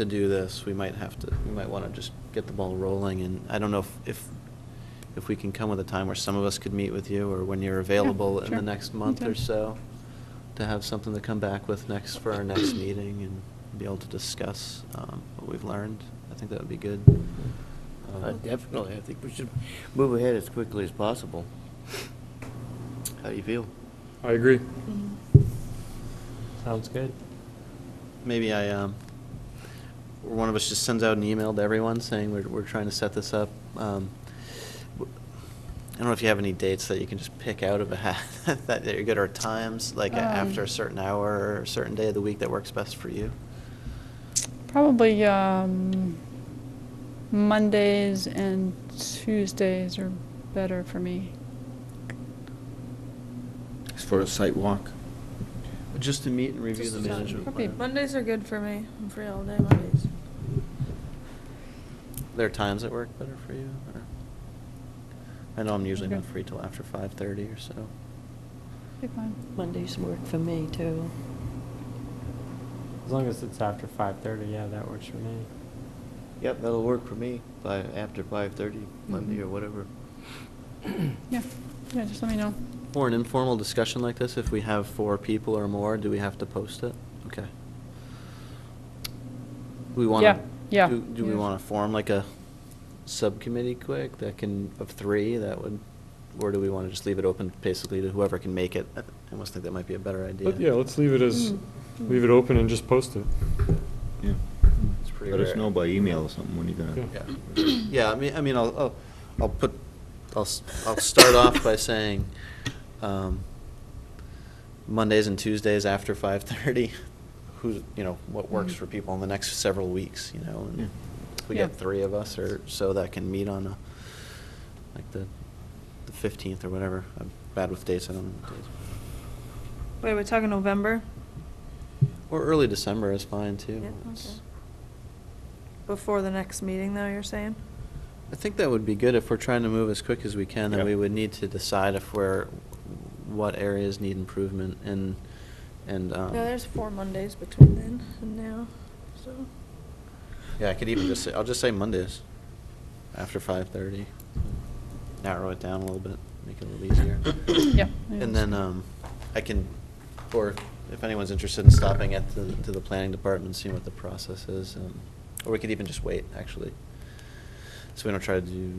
do this, we might want to just get the ball rolling, and I don't know if we can come with a time where some of us could meet with you, or when you're available in sure. the next month or Anytime. so, to have something to come back with for our next meeting, and be able to discuss what we've learned. I think that would be good. Definitely, I think we should move ahead as quickly as possible. How do you feel? I agree. Sounds good. Maybe one of us just sends out an email to everyone saying we're trying to set this up. I don't know if you have any dates that you can just pick out of a hat that are good, or times, like after a certain hour or a certain day of the week that works best for you. Probably Mondays and Tuesdays are better for me. As for a site walk? Just to meet and review the management Probably plan. Mondays are good for me. I'm free all day Mondays. There are times that work better for you? Or? I know I'm usually Okay. not free till after 5:30 or so. Be fine. Mondays work for me, too. As long as it's after 5:30, yeah, that works for me. Yep, that'll work for me, after 5:30, Monday or whatever. Yeah, just let me know. For an informal discussion like this, if we have 4 people or more, do we have to post it? Okay. We want to. Yeah. Do we want to form like a subcommittee quick of 3 that would, or do we want to just leave it open basically to whoever can make it? I almost think that might be a better idea. But yeah, let's leave it open and just post it. Yeah. It's pretty Let us rare. know by email or something when you're gonna. Yeah. Yeah, I mean, I'll start off by saying, Mondays and Tuesdays after 5:30, what works for people in the next several weeks, and Yeah. if we Yeah. get 3 of us or so that can meet on like the 15th or whatever. I'm bad with dates, I don't know what dates. Wait, we're talking November? Or early December is fine too. Yeah, It's- okay. Before the next meeting, though, you're saying? I think that would be good if we're trying to move as quick as we can, then Yep. we would need to decide if what areas need improvement and, Yeah, there's 4 Mondays between then and now, so. yeah, I could even just say, I'll just say Mondays after 5:30. Narrow it down a little bit, make it a little easier. Yeah. And then, I can, or if anyone's interested in stopping at to the planning department and seeing what the process is, or we could even just wait, actually. So we don't try to do,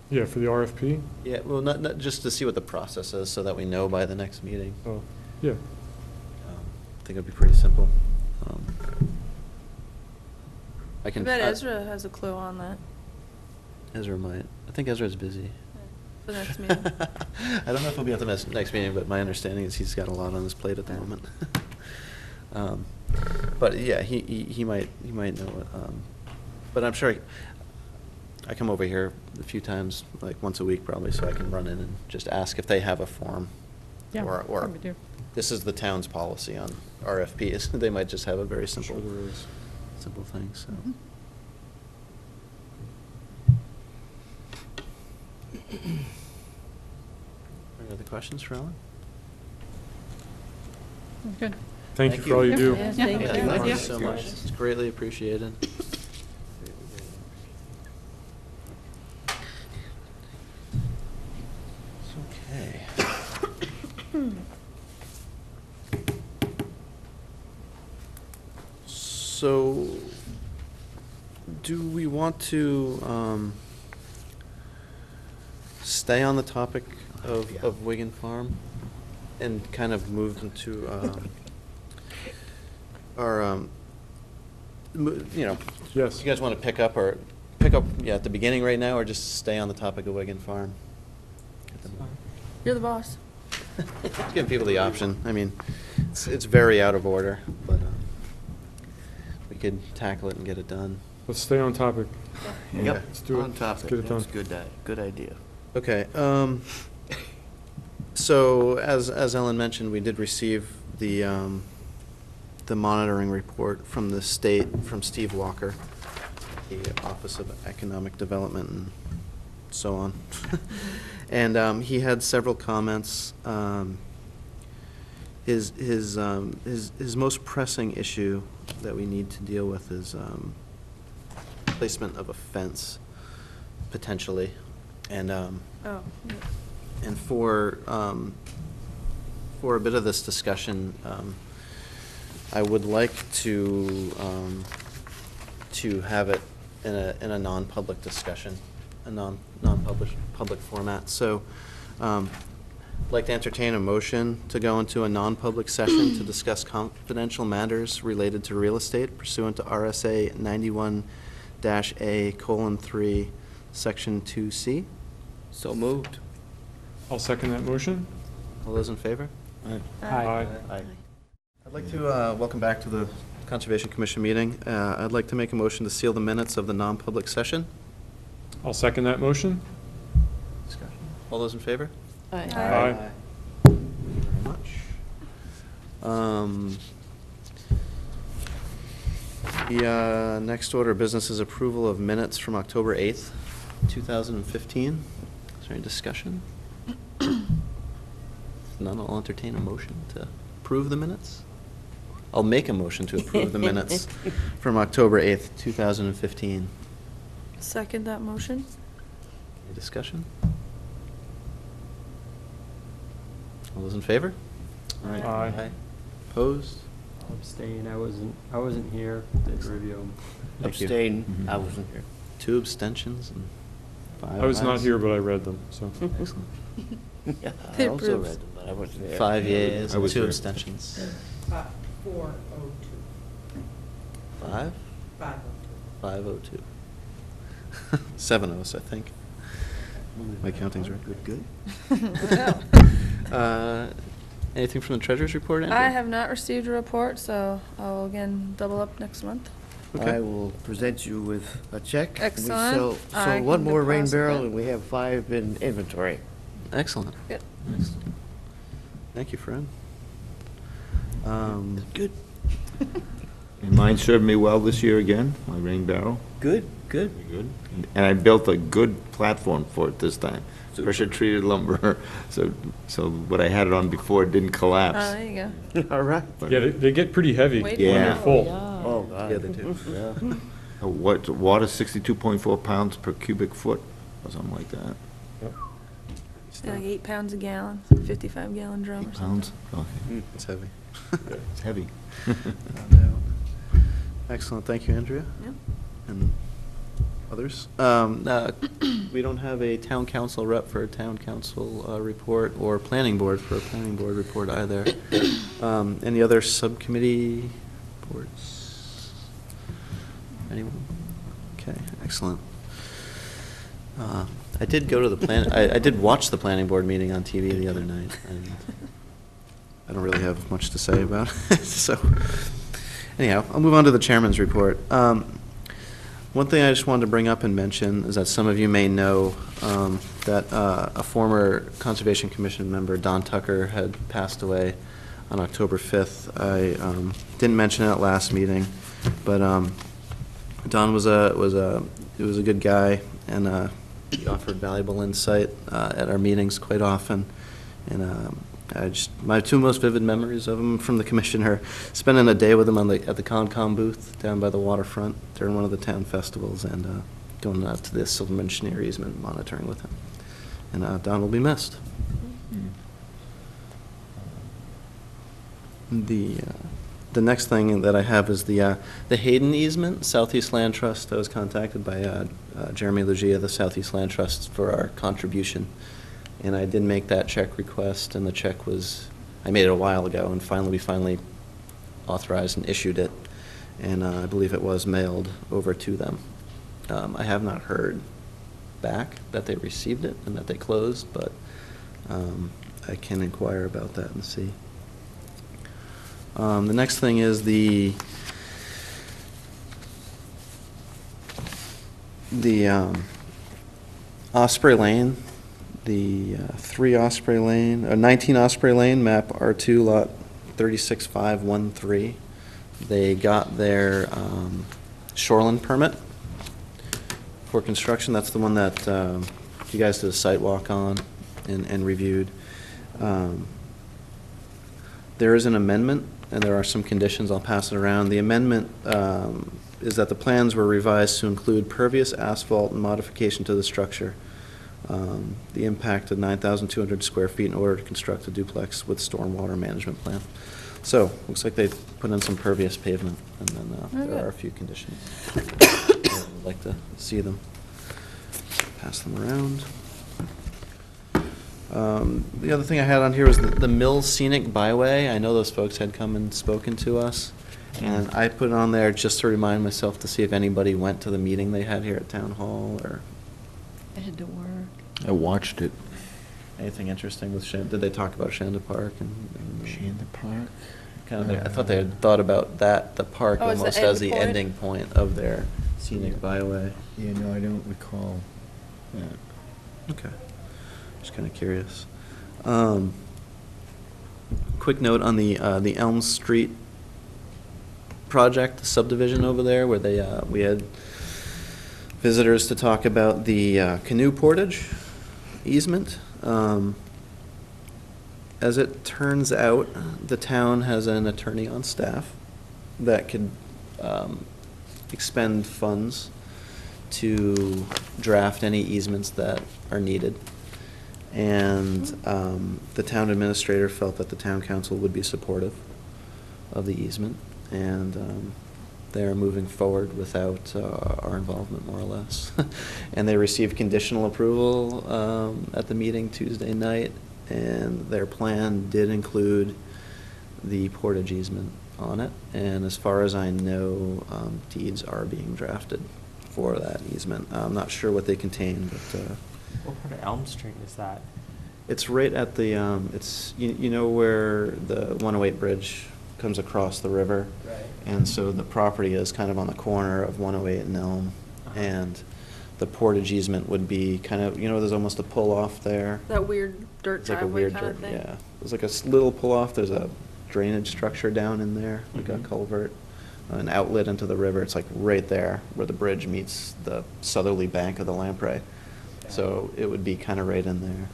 Yeah, for the RFP? yeah, well, not just to see what the process is, so that we know by the next meeting. Oh, yeah. I think it'd be pretty simple. I I can. bet Ezra has a clue on that Ezra might. I think Ezra's busy. for the next meeting. I don't know if he'll be at the next meeting, but my understanding is he's got a lot on his plate at the moment. But yeah, he might know it. But I'm sure I come over here a few times, like once a week probably, so I can run in and just ask if they have a form. Yeah, Or probably do. this is the town's policy on RFPs. They might just have a very simple, Sure there is. simple thing, so. Mhm. Any other questions for Ellen? Good. Thank you for all you Yeah. do. Yeah, Yeah, thank Yeah, you. thank you Yeah. so much. It's greatly appreciated. Okay. So, do we want to stay on the topic of Wigan Farm and kind of move into our, you know, Yes. you guys want to pick up, yeah, at the beginning right now, or just stay on the topic of Wigan Farm? You're the boss. Just giving people the option. I mean, it's very out of order, but we could tackle it and get it done. Let's stay on topic. Yep. Let's do it. On topic. Let's get it done. That's good idea. Okay, so as Ellen mentioned, we did receive the monitoring report from the state, from Steve Walker, the Office of Economic Development and so on. And he had several comments. His most pressing issue that we need to deal with is placement of a fence, potentially. And Oh, and for a bit of this discussion, I would like to have it in a non-public discussion, a non-public format. So, I'd like to entertain a motion to go into a non-public session to discuss confidential matters related to real estate pursuant to RSA 91-A:3, Section 2C. So moved. I'll second that motion. All those in favor? Aye. Aye. I'd like to welcome back to the Conservation Commission meeting. I'd like to make a motion to seal the minutes of the non-public session. I'll second that motion. Discussion. All those in favor? Aye. Aye. Thank you very much. The next order of business is approval of minutes from October 8th, 2015. Is there any discussion? If none, I'll entertain a motion to approve the minutes. I'll make a motion to approve the minutes from October 8th, 2015. Second that motion? Any discussion? All those in favor? Aye. Opposed? I'll abstain. I wasn't here to review. Thank you. Abstain. Mhm. I wasn't here. 2 abstentions and 5 I was not ayes. here, but I read them, so. Excellent. Yeah, I They also approved. read them, but I wasn't there. 5 yeas I and was 2 there. abstentions. 402. 5? 502. 502. 7 of us, I think. My counting's right. Good. Anything from the treasurer's report, Andrew? I have not received a report, so I'll again double up next month. Okay. I will present you with a check. Excellent. We I sell one can more rain deposit barrel, that. and we have 5 in inventory. Excellent. Good. Excellent. Thank you, Fred. Good. And mine served me well this year again, my rain barrel. Good, good. Good. And I built a good platform for it this time. Pressure-treated lumber, so what I had it on before didn't collapse. Oh, there you go. All right. Yeah, they get pretty heavy Wait when for they're it. full. Oh, God. Yeah, they do. Yeah. What, water 62.4 pounds per cubic foot, or something like that. Like 8 pounds a gallon, 55-gallon drum or 8 something. pounds? Okay, It's heavy. it's heavy. Excellent, thank you, Andrea. Yep. And others. We don't have a town council rep for a town council report or planning board for a planning board report either. Any other subcommittee boards? Anyone? Okay, excellent. I did go to the I did watch the planning board meeting on TV the other night, and I don't really have much to say about it, so anyhow, I'll move on to the chairman's report. One thing I just wanted to bring up and mention is that some of you may know that a former Conservation Commission member, Don Tucker, had passed away on October 5th. I didn't mention it at last meeting, but Don was a good guy, and he offered valuable insight at our meetings quite often. And my two most vivid memories of him from the commission are spending a day with him at the Concom booth down by the waterfront during one of the town festivals, and going out to the Silverman Chenier easement, monitoring with him. And Don will be missed. The next thing that I have is the Hayden easement, Southeast Land Trust. I was contacted by Jeremy Lugia, the Southeast Land Trust, for our contribution. And I did make that check request, and the check was, I made it a while ago, and we finally authorized and issued it. And I believe it was mailed over to them. I have not heard back that they received it and that they closed, but I can inquire about that and see. The next thing is the Osprey Lane, the 19 Osprey Lane, map R2, lot 36513. They got their shoreline permit for construction. That's the one that you guys did a site walk on and reviewed. There is an amendment, and there are some conditions. I'll pass it around. The amendment is that the plans were revised to include pervious asphalt and modification to the structure. The impact of 9,200 square feet in order to construct a duplex with stormwater management plan. So, looks like they put in some pervious pavement, and then there are a few conditions. I'd like to see them. Pass them around. The other thing I had on here was the Mill Scenic Byway. I know those folks had come and spoken to us, and I put it on there just to remind myself to see if anybody went to the meeting they had here at Town Hall, or I had to work. I watched it. anything interesting with Did they talk about Shanda Park? Shanda Park? Kind of, I thought they had thought about the park Oh, as the almost as the end point? ending point of their scenic byway. Yeah, no, I don't recall. Okay. Just kind of curious. Quick note on the Elm Street project, the subdivision over there, where we had visitors to talk about the canoe portage easement. As it turns out, the town has an attorney on staff that could expend funds to draft any easements that are needed. And the town administrator felt that the town council would be supportive of the easement, and they are moving forward without our involvement, more or less. And they received conditional approval at the meeting Tuesday night, and their plan did include the portage easement on it. And as far as I know, deeds are being drafted for that easement. I'm not sure what they contain, but What part of Elm Street is that? it's right at the, it's, you know where the 108 bridge comes across the river? Right. And so the property is kind of on the corner of 108 and Elm. And the portage easement would be kind of, there's almost a pull-off there. That weird dirt It's like a driveway weird kind of dirt, thing? yeah. There's like a little pull-off, there's a drainage structure down in there, like a culvert. an outlet into the river. It's like right there where the bridge meets the southerly bank of the lamprey. So it would be kind of right in there.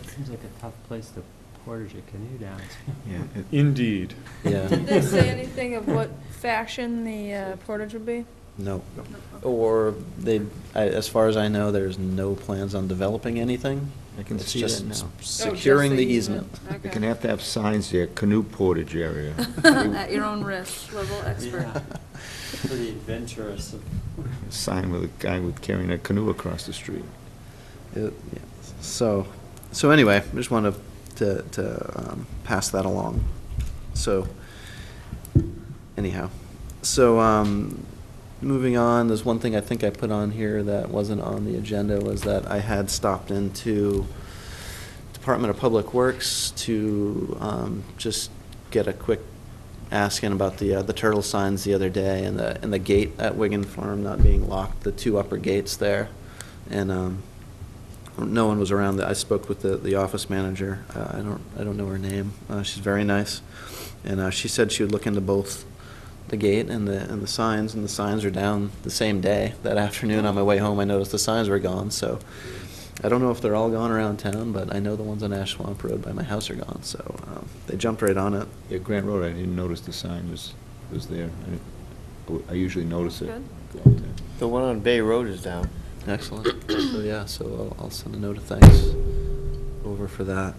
That seems like a tough place to portage a canoe down to. Yeah, Indeed. Yeah. Did they say anything of what fashion the portage would be? No. Or they, as far as I know, there's no plans on developing anything. I can It's see that just now. securing the easement. They Okay. can have to have signs there, canoe portage area. At your own risk, level expert. Yeah. Pretty adventurous. Sign with a guy with carrying a canoe across the street. Yeah. So anyway, I just wanted to pass that along. So anyhow, moving on, there's one thing I think I put on here that wasn't on the agenda, was that I had stopped into Department of Public Works to just get a quick asking about the turtle signs the other day, and the gate at Wigan Farm not being locked, the two upper gates there. And no one was around. I spoke with the office manager. I don't know her name. She's very nice, and she said she would look into both the gate and the signs, and the signs are down the same day. That afternoon on my way home, I noticed the signs were gone. So I don't know if they're all gone around town, but I know the ones on Ash Swamp Road by my house are gone. So they jumped right on it. Yeah, Grant Road, I didn't notice the sign was there. I usually notice it. Good. The one on Bay Road is down. Excellent. So yeah, so I'll send a note of thanks over for that.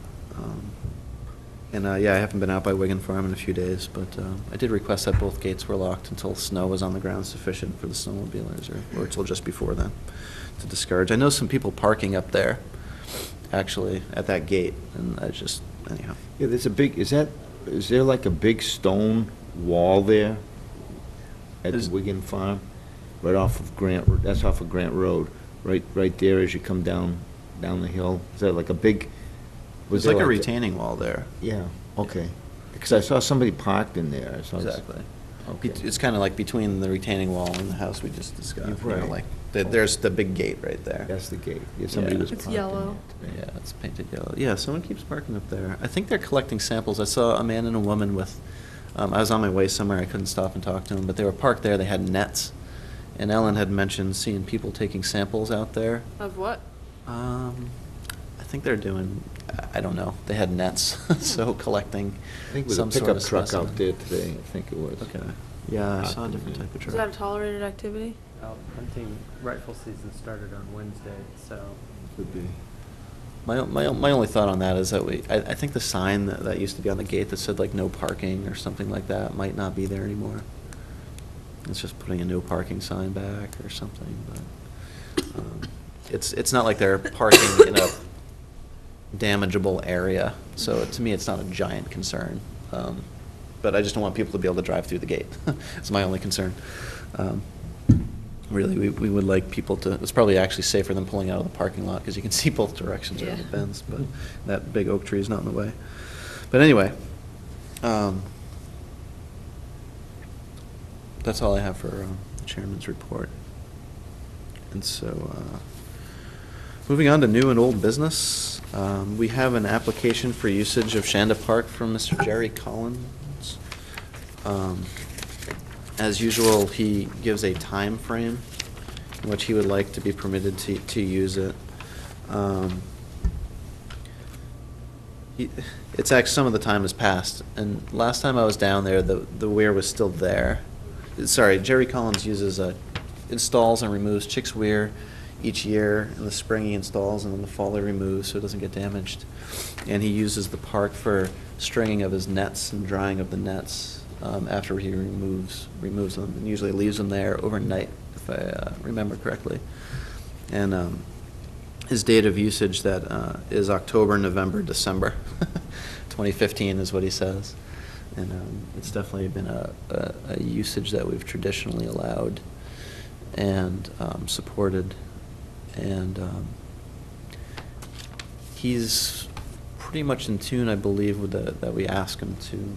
And yeah, I haven't been out by Wigan Farm in a few days, but I did request that both gates were locked until snow was on the ground sufficient for the snowmobilers, or until just before then, to discourage. I know some people parking up there, actually, at that gate, and I just, anyhow. Yeah, there's a big, is there like a big stone wall there at the Is- Wigan Farm? Right off of that's off of Grant Road, right there as you come down the hill. Is that like a big? Was There's there like a retaining wall there. Yeah, okay. Because I saw somebody parked in there. I saw Exactly. Okay. It's kind of like between the retaining wall and the house we just discussed. You know, Right. like, there's the big gate right there. That's the gate. Yeah, somebody Yeah. was It's parked in yellow. there today. Yeah, it's painted yellow. Yeah, someone keeps parking up there. I think they're collecting samples. I saw a man and a woman with, I was on my way somewhere, I couldn't stop and talk to them, but they were parked there, they had nets. And Ellen had mentioned seeing people taking samples out there. Of what? I think they're doing, I don't know, they had nets, so collecting I think it was a some sort pickup of truck specimen. out there today, I think it was. Okay. Yeah, I saw a different type of Is that a truck. tolerated activity? Well, hunting rifle season started on Wednesday, so. Could be. My only thought on that is that I think the sign that used to be on the gate that said like no parking or something like that might not be there anymore. It's just putting a no parking sign back or something, but it's not like they're parking in a damageable area, so to me, it's not a giant concern. But I just don't want people to be able to drive through the gate. It's my only concern. Really, we would like people to, it's probably actually safer than pulling out of the parking lot, because you can see both directions around the Yeah. bends, but that big oak tree is not in the way. But anyway, that's all I have for the chairman's report. And so, moving on to new and old business, we have an application for usage of Shanda Park from Mr. Jerry Collins. As usual, he gives a time frame in which he would like to be permitted to use it. It's actually, some of the time has passed, and last time I was down there, the weir was still there. Sorry, Jerry Collins installs and removes chicks weir each year. In the spring he installs, and in the fall he removes so it doesn't get damaged. And he uses the park for stringing of his nets and drying of the nets after he removes them, and usually leaves them there overnight, if I remember correctly. And his date of usage that is October, November, December 2015 is what he says. And it's definitely been a usage that we've traditionally allowed and supported. And he's pretty much in tune, I believe, with that we ask him to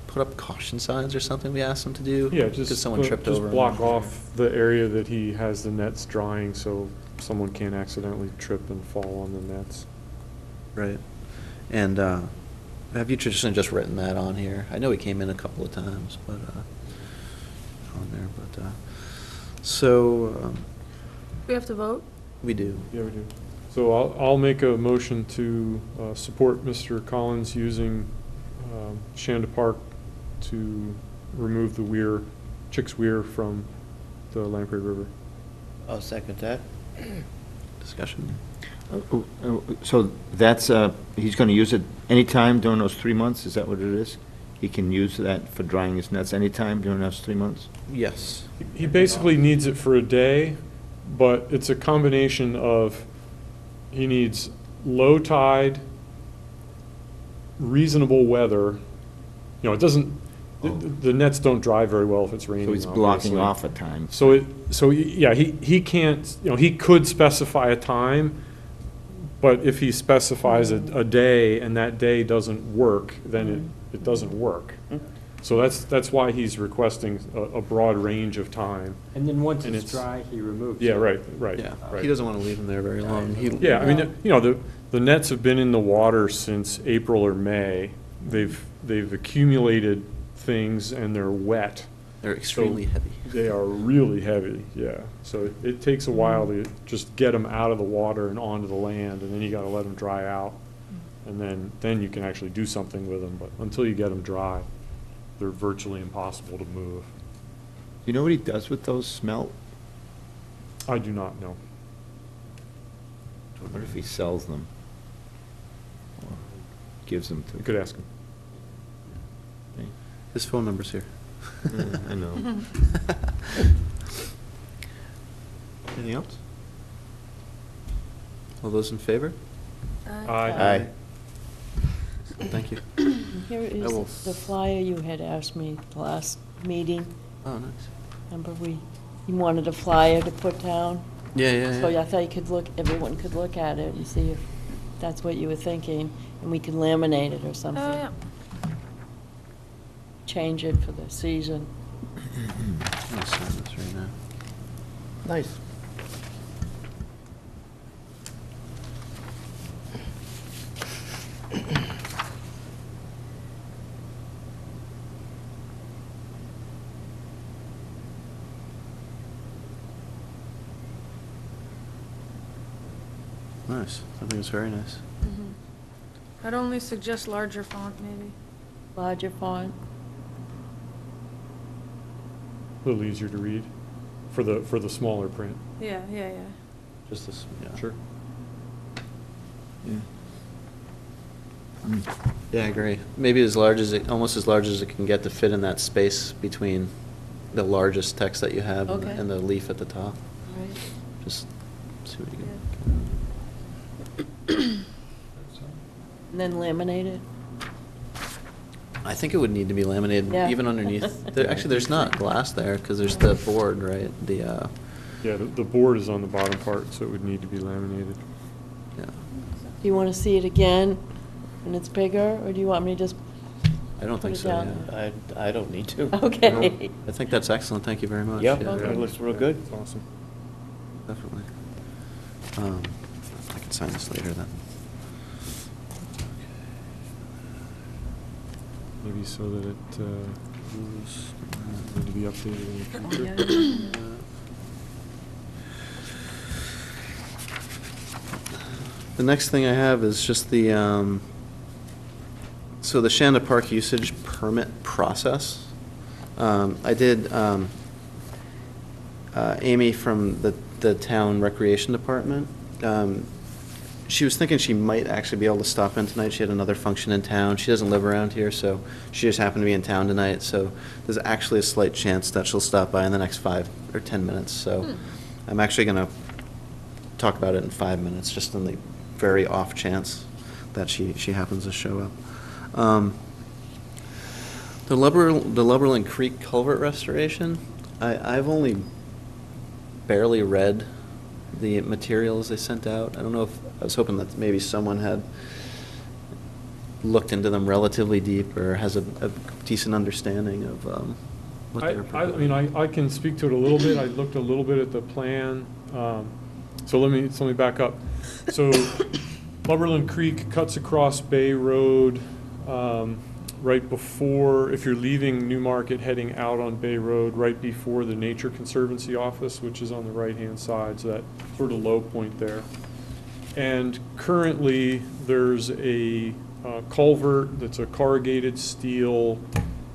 put up caution signs or something we asked him to do. Yeah, because just, someone tripped just over him. block off the area that he has the nets drying so someone can't accidentally trip and fall on the nets. Right. And have you traditionally just written that on here? I know he came in a couple of times, but on there, but, so, We have to vote? we do. Yeah, we do. So I'll make a motion to support Mr. Collins using Shanda Park to remove the weir, Chick's Weir from the Lamprey River. I'll second that. Discussion? So that's, he's gonna use it anytime during those 3 months, is that what it is? He can use that for drying his nets anytime during those 3 months? Yes. He basically needs it for a day, but it's a combination of, he needs low tide, reasonable weather. You know, it doesn't, the nets don't dry very well if it's raining, So he's blocking obviously. off a time. Yeah, he can't, you know, he could specify a time, but if he specifies a day and that day doesn't work, then it doesn't work. So that's why he's requesting a broad range of time. And then once And it's it's- dry, he removes Yeah, it. right. Yeah, right. he doesn't want to leave them there very long. He- Yeah, I mean, you know, the nets have been in the water since April or May. They've accumulated things and they're wet. They're extremely heavy. They are really heavy, yeah. So it takes a while to just get them out of the water and onto the land, and then you gotta let them dry out. And then you can actually do something with them, but until you get them dry, they're virtually impossible to move. You know what he does with those smelt? I do not know. What if he sells them? Or gives them You to? could ask him. His phone number's here. I know. Anything else? All those in favor? Aye. Thank you. Here I is will- the flyer you had asked me the last meeting. Oh, nice. Remember you wanted a flyer to put down? Yeah, So yeah. I thought you could look, everyone could look at it and see if that's what you were thinking, and we could laminate it or Oh, something. yeah. Change it for the season. I'm gonna sign this right now. Nice. Nice. I think it's very nice. I'd only suggest larger font, maybe. Larger font. A little easier to read for the smaller print. Yeah. Just this, yeah. Sure. Yeah, I agree. Maybe as large as almost as large as it can get to fit in that space between the largest text that you have and the- Okay. and the leaf at the top. Right. Just see what you get. And then laminate it. I think it would need to be laminated Yeah. even underneath. Actually, there's not glass there because there's the board, right? Yeah, the board is on the bottom part, so it would need to be laminated. Yeah. Do you want to see it again when it's bigger, or do you want me to just, I don't think Put it so, down. yeah. I don't need to. okay. I think that's excellent. Thank you very much. Yep. Yeah, Okay. It looks real good. It's awesome. Definitely. I can sign this later then. Maybe so that it need to be updated in the future. The next thing I have is just the, so the Shanda Park usage permit process. I did, Amy from the town recreation department, she was thinking she might actually be able to stop in tonight. She had another function in town. She doesn't live around here, so she just happened to be in town tonight. So there's actually a slight chance that she'll stop by in the next 5 or 10 minutes. So I'm actually going to talk about it in 5 minutes, just in the very off chance that she happens to show up. The Lubberland Creek culvert restoration, I've only barely read the materials they sent out. I don't know if, I was hoping that maybe someone had looked into them relatively deep or has a decent understanding of what they're I mean, I can speak to it a little bit. I looked a little bit at the plan. So let me back up. So Lubberland Creek cuts across Bay Road. right before, if you're leaving Newmarket heading out on Bay Road, right before the Nature Conservancy office, which is on the right-hand side, so that sort of low point there. And currently, there's a culvert that's a corrugated steel,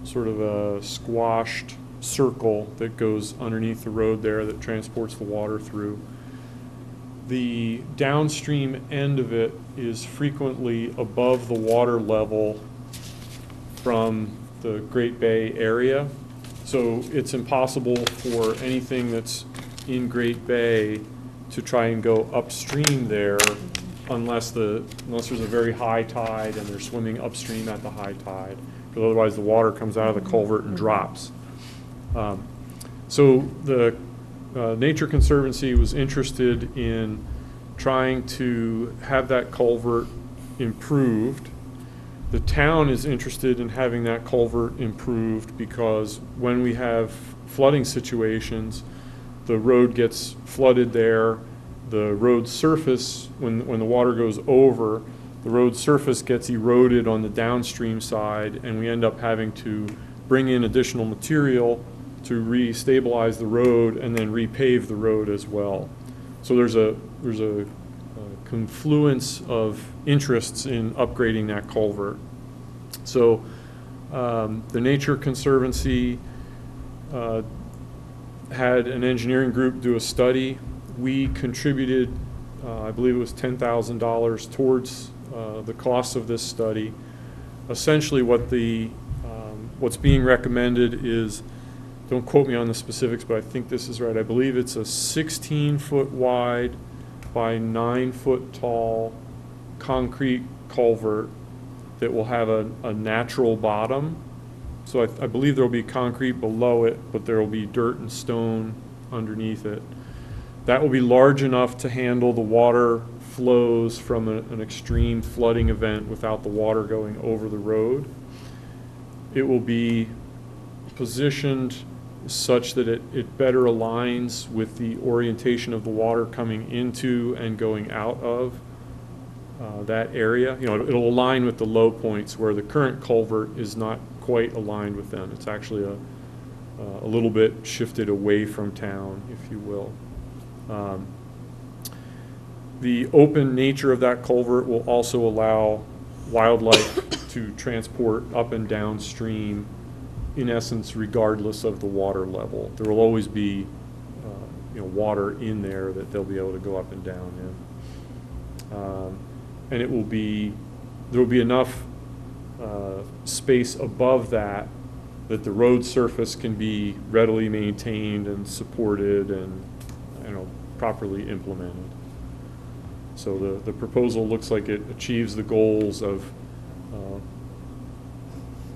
sort of a squashed circle that goes underneath the road there that transports the water through. The downstream end of it is frequently above the water level from the Great Bay area. So it's impossible for anything that's in Great Bay to try and go upstream there unless there's a very high tide and they're swimming upstream at the high tide, because otherwise the water comes out of the culvert and drops. So the Nature Conservancy was interested in trying to have that culvert improved. The town is interested in having that culvert improved because when we have flooding situations, the road gets flooded there. The road surface, when the water goes over, the road surface gets eroded on the downstream side, and we end up having to bring in additional material to re-stabilize the road and then repave the road as well. So there's a confluence of interests in upgrading that culvert. So the Nature Conservancy had an engineering group do a study. We contributed, I believe it was $10,000 towards the cost of this study. Essentially what's being recommended is, don't quote me on the specifics, but I think this is right. I believe it's a 16-foot wide by 9-foot tall concrete culvert that will have a natural bottom. So I believe there will be concrete below it, but there will be dirt and stone underneath it. That will be large enough to handle the water flows from an extreme flooding event without the water going over the road. It will be positioned such that it better aligns with the orientation of the water coming into and going out of that area. You know, it'll align with the low points where the current culvert is not quite aligned with them. It's actually a little bit shifted away from town, if you will. The open nature of that culvert will also allow wildlife to transport up and downstream, in essence, regardless of the water level. There will always be water in there that they'll be able to go up and down in. And there will be enough space above that the road surface can be readily maintained and supported and properly implemented. So the proposal looks like it achieves the goals of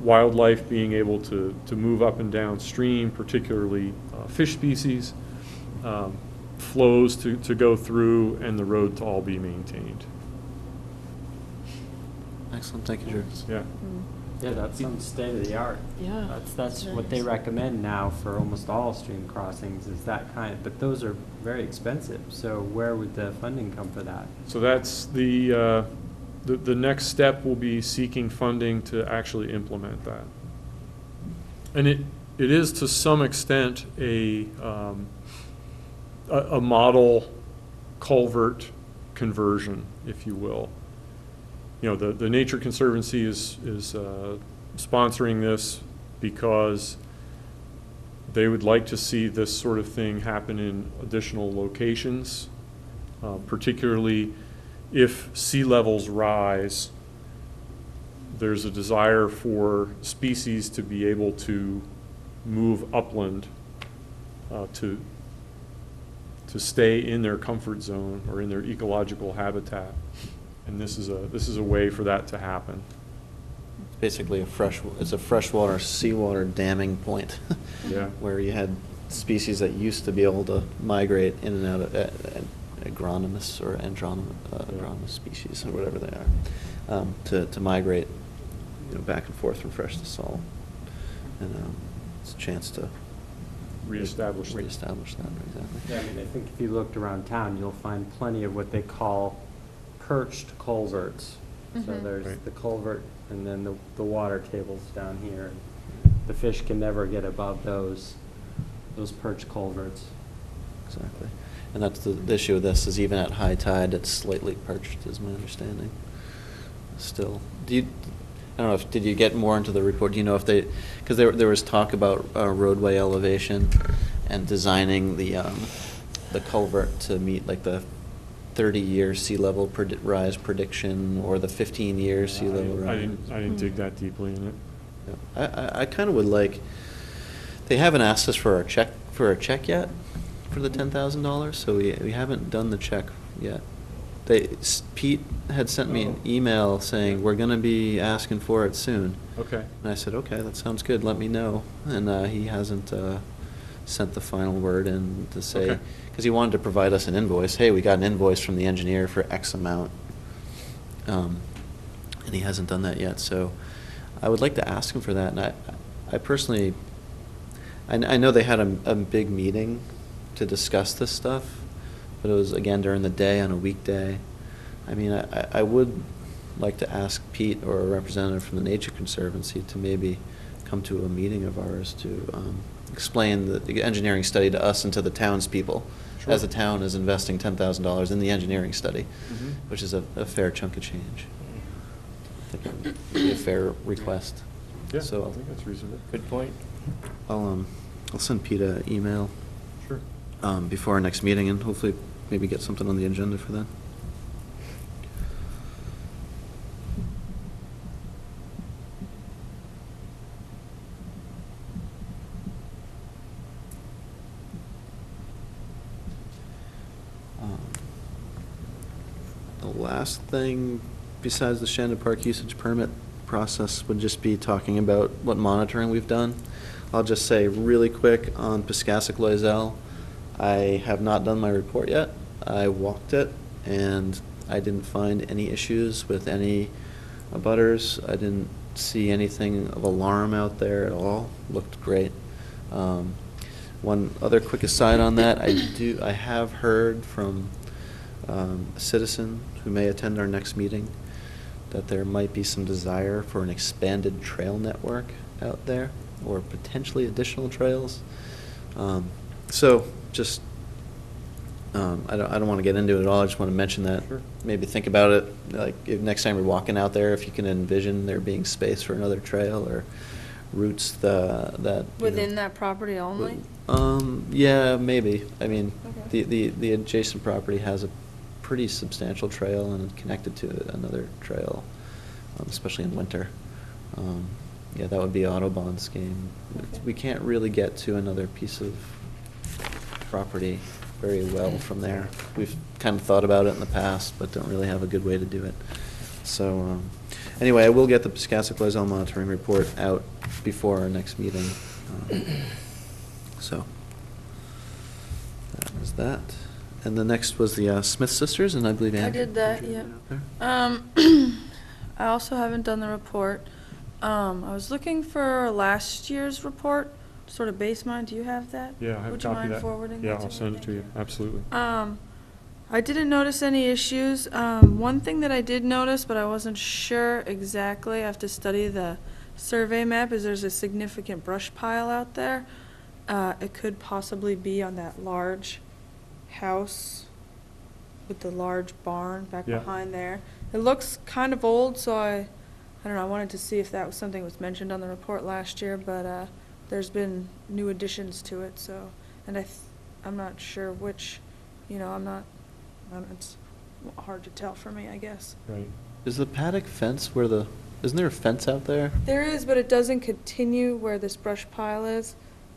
wildlife being able to move up and downstream, particularly fish species, flows to go through, and the road to all be maintained. Excellent, thank you, Drew. Yeah. Yeah, that sounds state of the art. Yeah. That's what they recommend now for almost all stream crossings, is that kind, but those are very expensive. So where would the funding come for that? So that's the next step will be seeking funding to actually implement that. And it is to some extent a model culvert conversion, if you will. The Nature Conservancy is sponsoring this because they would like to see this sort of thing happen in additional locations, particularly if sea levels rise. There's a desire for species to be able to move upland to stay in their comfort zone or in their ecological habitat. And this is a way for that to happen. It's basically it's a freshwater, seawater damming point. Yeah. Where you had species that used to be able to migrate in and out of agronomous or andronymous species or whatever they are, to migrate back and forth from fresh to salt. And it's a chance to Reestablish that, exactly. Yeah, I mean, I think if you looked around town, you'll find plenty of what they call perched culverts, So Mhm. there's Right. the culvert and then the water tables down here. The fish can never get above those perch culverts. Exactly. And that's the issue with this, is even at high tide, it's slightly perched, is my understanding. Still, I don't know if, did you get more into the report? Do you know if because there was talk about roadway elevation and designing the culvert to meet like the 30-year sea level rise prediction or the 15-year sea level rise? I didn't dig that deeply in it. Yeah. I kind of would like, they haven't asked us for a check yet for the $10,000, so we haven't done the check yet. Pete had sent me an email saying, we're gonna be asking for it soon. Okay. And I said, okay, that sounds good, let me know. And he hasn't sent the final word in to say, Okay. because he wanted to provide us an invoice. Hey, we got an invoice from the engineer for X amount. And he hasn't done that yet, so I would like to ask him for that. And I personally, I know they had a big meeting to discuss this stuff, but it was, again, during the day on a weekday. I mean, I would like to ask Pete or a representative from the Nature Conservancy to maybe come to a meeting of ours to explain the engineering study to us and to the townspeople, Sure. as the town is investing $10,000 in the engineering study, Mhm. which is a fair chunk of change. I think it would be a fair request. Yeah, So I think that's reasonable. Good point. I'll send Pete an email Sure. before our next meeting, and hopefully maybe get something on the agenda for then. The last thing, besides the Shandon Park usage permit process, would just be talking about what monitoring we've done. I'll just say really quick on Piscassic Loisel, I have not done my report yet. I walked it, and I didn't find any issues with any abutters. I didn't see anything of alarm out there at all. Looked great. One other quick aside on that, I have heard from a citizen who may attend our next meeting that there might be some desire for an expanded trail network out there, or potentially additional trails. So just, I don't want to get into it at all. I just want to mention that. Sure. Maybe think about it, like if next time you're walking out there, if you can envision there being space for another trail or routes that you know. Within that property only? Yeah, maybe. I mean, Okay. the adjacent property has a pretty substantial trail and connected to another trail, especially in winter. Yeah, that would be Autobahn's game. Okay. We can't really get to another piece of property very well from there. We've kind of thought about it in the past, but don't really have a good way to do it. So, anyway, I will get the Piscassic Loisel monitoring report out before our next meeting. So, that was that. And the next was the Smith sisters, and I believe I Andrew. did that, Andrew yeah. out there? I also haven't done the report. I was looking for last year's report, sort of base mine. Do you have that? Yeah, I have a Would you copy of mind that. forwarding Yeah, that I'll to send me? it to you, absolutely. I didn't notice any issues. One thing that I did notice, but I wasn't sure exactly, I have to study the survey map, is there's a significant brush pile out there. It could possibly be on that large house with the large barn back Yeah. behind there. It looks kind of old, so I don't know, I wanted to see if that was something that was mentioned on the report last year, but there's been new additions to it, so, and I'm not sure which, it's hard to tell for me, I guess. Right. Is the paddock fence isn't there a fence out there? There is, but it doesn't continue where this brush pile is,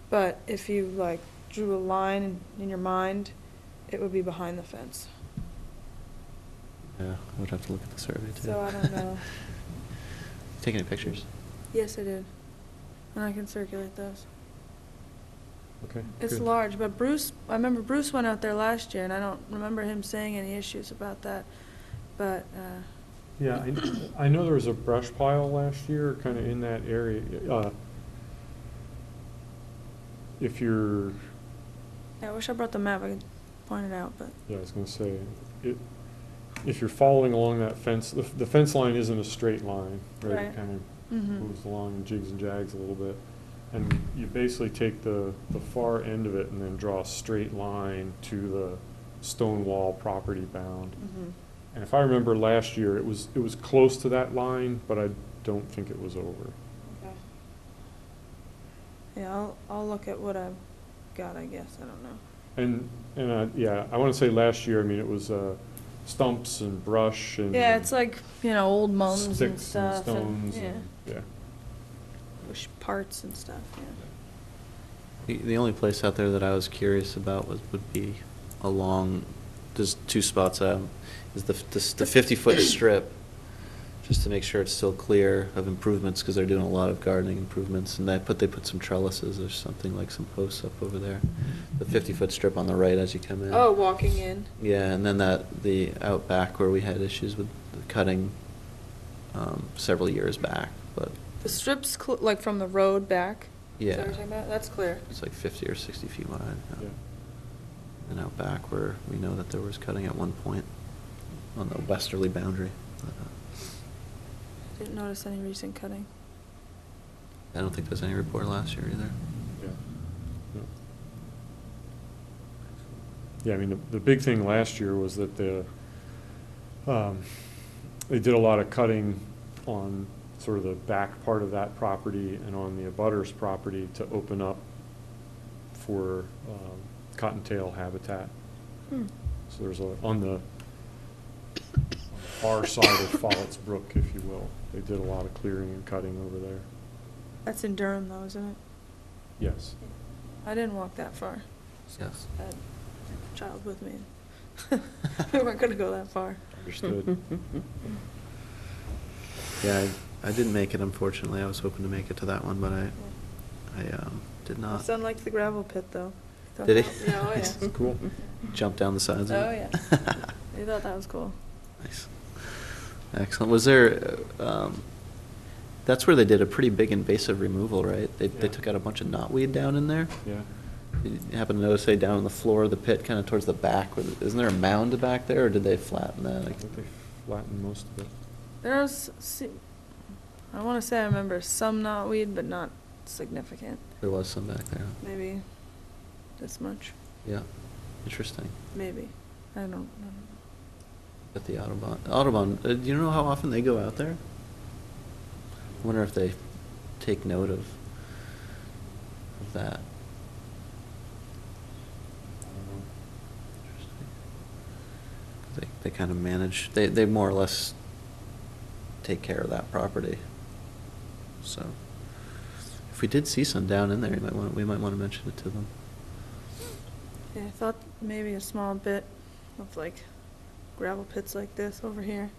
but if you like drew a line in your mind, it would be behind the fence. Yeah, I would have to look at the survey too. So I don't know. Take any pictures? Yes, I did. And I can circulate those. Okay. It's good. large, but I remember Bruce went out there last year, and I don't remember him saying any issues about that. But, Yeah, I know there was a brush pile last year, kind of in that area. If you're, yeah, I wish I brought the map, I could point it out, but, yeah, I was gonna say, if you're following along that fence, the fence line isn't a straight line, right? Right. It kind of Mhm. moves along and jigs and jags a little bit. And you basically take the far end of it and then draw a straight line to the stone wall property bound. Mhm. And if I remember last year, it was close to that line, but I don't think it was over. Okay. Yeah, I'll look at what I've got, I guess, I don't know. And yeah, I want to say last year, I mean, it was stumps and brush and. Yeah, it's like, old mums and Sticks and stuff. stones Yeah, and, yeah. bush parts and stuff, yeah. The only place out there that I was curious about would be along, there's two spots, is the 50-foot strip, just to make sure it's still clear of improvements, because they're doing a lot of gardening improvements, and they put some trellises or something, like some posts up over there. The 50-foot strip on the right as you come in. Oh, walking in. Yeah, and then the out back where we had issues with the cutting several years back, but The strip's like from the road back? Is that yeah, what you're talking about? That's clear. it's like 50 or 60 feet wide. Yeah. And out back where we know that there was cutting at one point on the westerly boundary. But, Didn't notice any recent cutting. I don't think there's any report last year either. Yeah. No. Yeah, I mean, the big thing last year was that they did a lot of cutting on sort of the back part of that property and on the abutters property to open up for cottontail habitat. Hmm. So there's on the far side of Follett's Brook, if you will. They did a lot of clearing and cutting over there. That's in Durham though, isn't it? Yes. I didn't walk that far. Yes. I had a child with me. We weren't gonna go that far. Understood. Yeah, I didn't make it, unfortunately. I was hoping to make it to that one, but I did My not. son liked the gravel pit though. Thought Did that- he? Yeah, oh yeah. That's cool. Jump down the sides of Oh, it? yeah. He thought that was cool. Nice. Excellent. Was there, that's where they did a pretty big invasive removal, right? They Yeah. took out a bunch of knotweed down in there? Yeah. Did you happen to notice, say, down on the floor of the pit, kind of towards the back? Isn't there a mound back there, or did they flatten that? I think they flattened most of it. I wanna say I remember some knotweed, but not significant. There was some back there. Maybe this much, Yeah. Interesting. maybe. I don't know. At the Audubon, do you know how often they go out there? I wonder if they take note of that. Interesting. They kind of manage, they more or less take care of that property. So, if we did see some down in there, we might want to mention it to them. Yeah, I thought maybe a small bit of like gravel pits like this over here.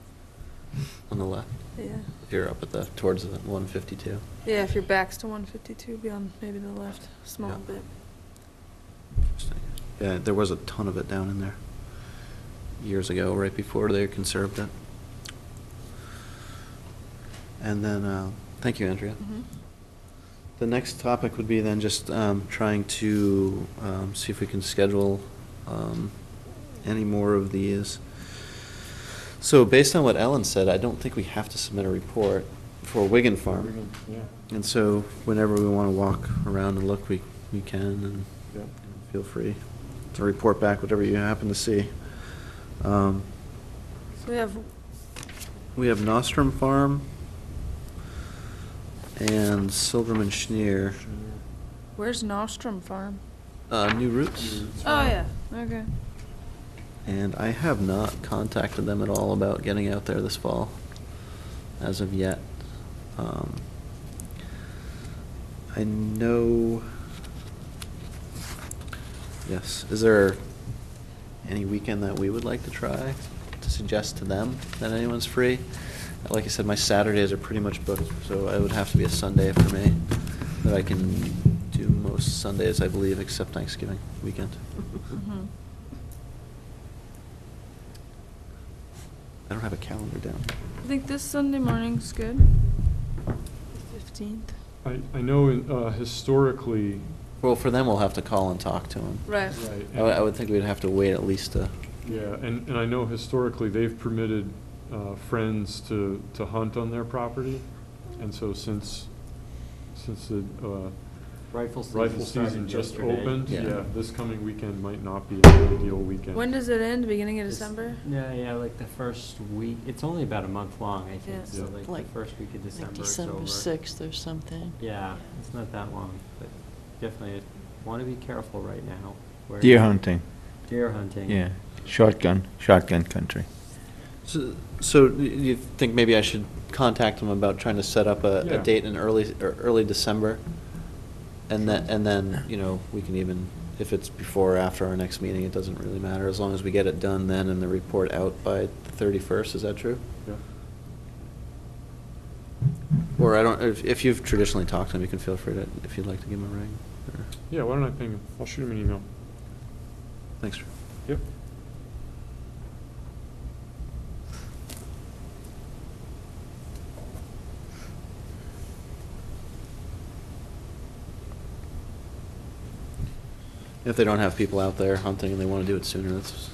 On the left, Yeah. if you're up at towards the 152. Yeah, if your back's to 152, be on maybe the left, small Yeah. bit. Interesting. Yeah, there was a ton of it down in there years ago, right before they conserved it. And then, thank you, Andrea. Mhm. The next topic would be then just trying to see if we can schedule any more of these. So based on what Ellen said, I don't think we have to submit a report for Wigan Farm. Yeah. And so whenever we want to walk around and look, we can, and Yeah. feel free to report back whatever you happen to see. So We have Nostrum Farm and Silverman Schneer. where's Nostrum Farm? New Roots. Oh, yeah, okay. And I have not contacted them at all about getting out there this fall, as of yet. I know, yes, is there any weekend that we would like to try to suggest to them that anyone's free? Like I said, my Saturdays are pretty much booked, so it would have to be a Sunday for me, that I can do most Sundays, I believe, except Thanksgiving weekend. Mhm. I don't have a calendar down. I think this Sunday morning's good. 15th. I know historically. Well, for them, we'll have to call and talk to them. Right. Right. I would think we'd have to wait at least a Yeah, and I know historically, they've permitted friends to hunt on their property, and so since the Rifle rifle started season just yesterday. opened, Yeah. yeah, this coming weekend might not be an ideal weekend. When does it end? Beginning of It's- December? Yeah, like the first week, it's only about a month long, I Yeah. think, so Yeah. like Like- the first week of December Like it's December over. 6th or something. Yeah, it's not that long, but definitely want to be careful right now. where- Deer hunting, Deer hunting. yeah. Shotgun country. So you think maybe I should contact them about trying to set up a Yeah. date in early December? And then, you know, we can even, if it's before or after our next meeting, it doesn't really matter, as long as we get it done then and the report out by the 31st, is that true? Yeah. Or I don't, if you've traditionally talked to them, you can feel free to, if you'd like to give them a ring. or- Yeah, why don't I ping him? I'll shoot him an email. Thanks, Drew. Yep. If they don't have people out there hunting and they want to do it sooner, that's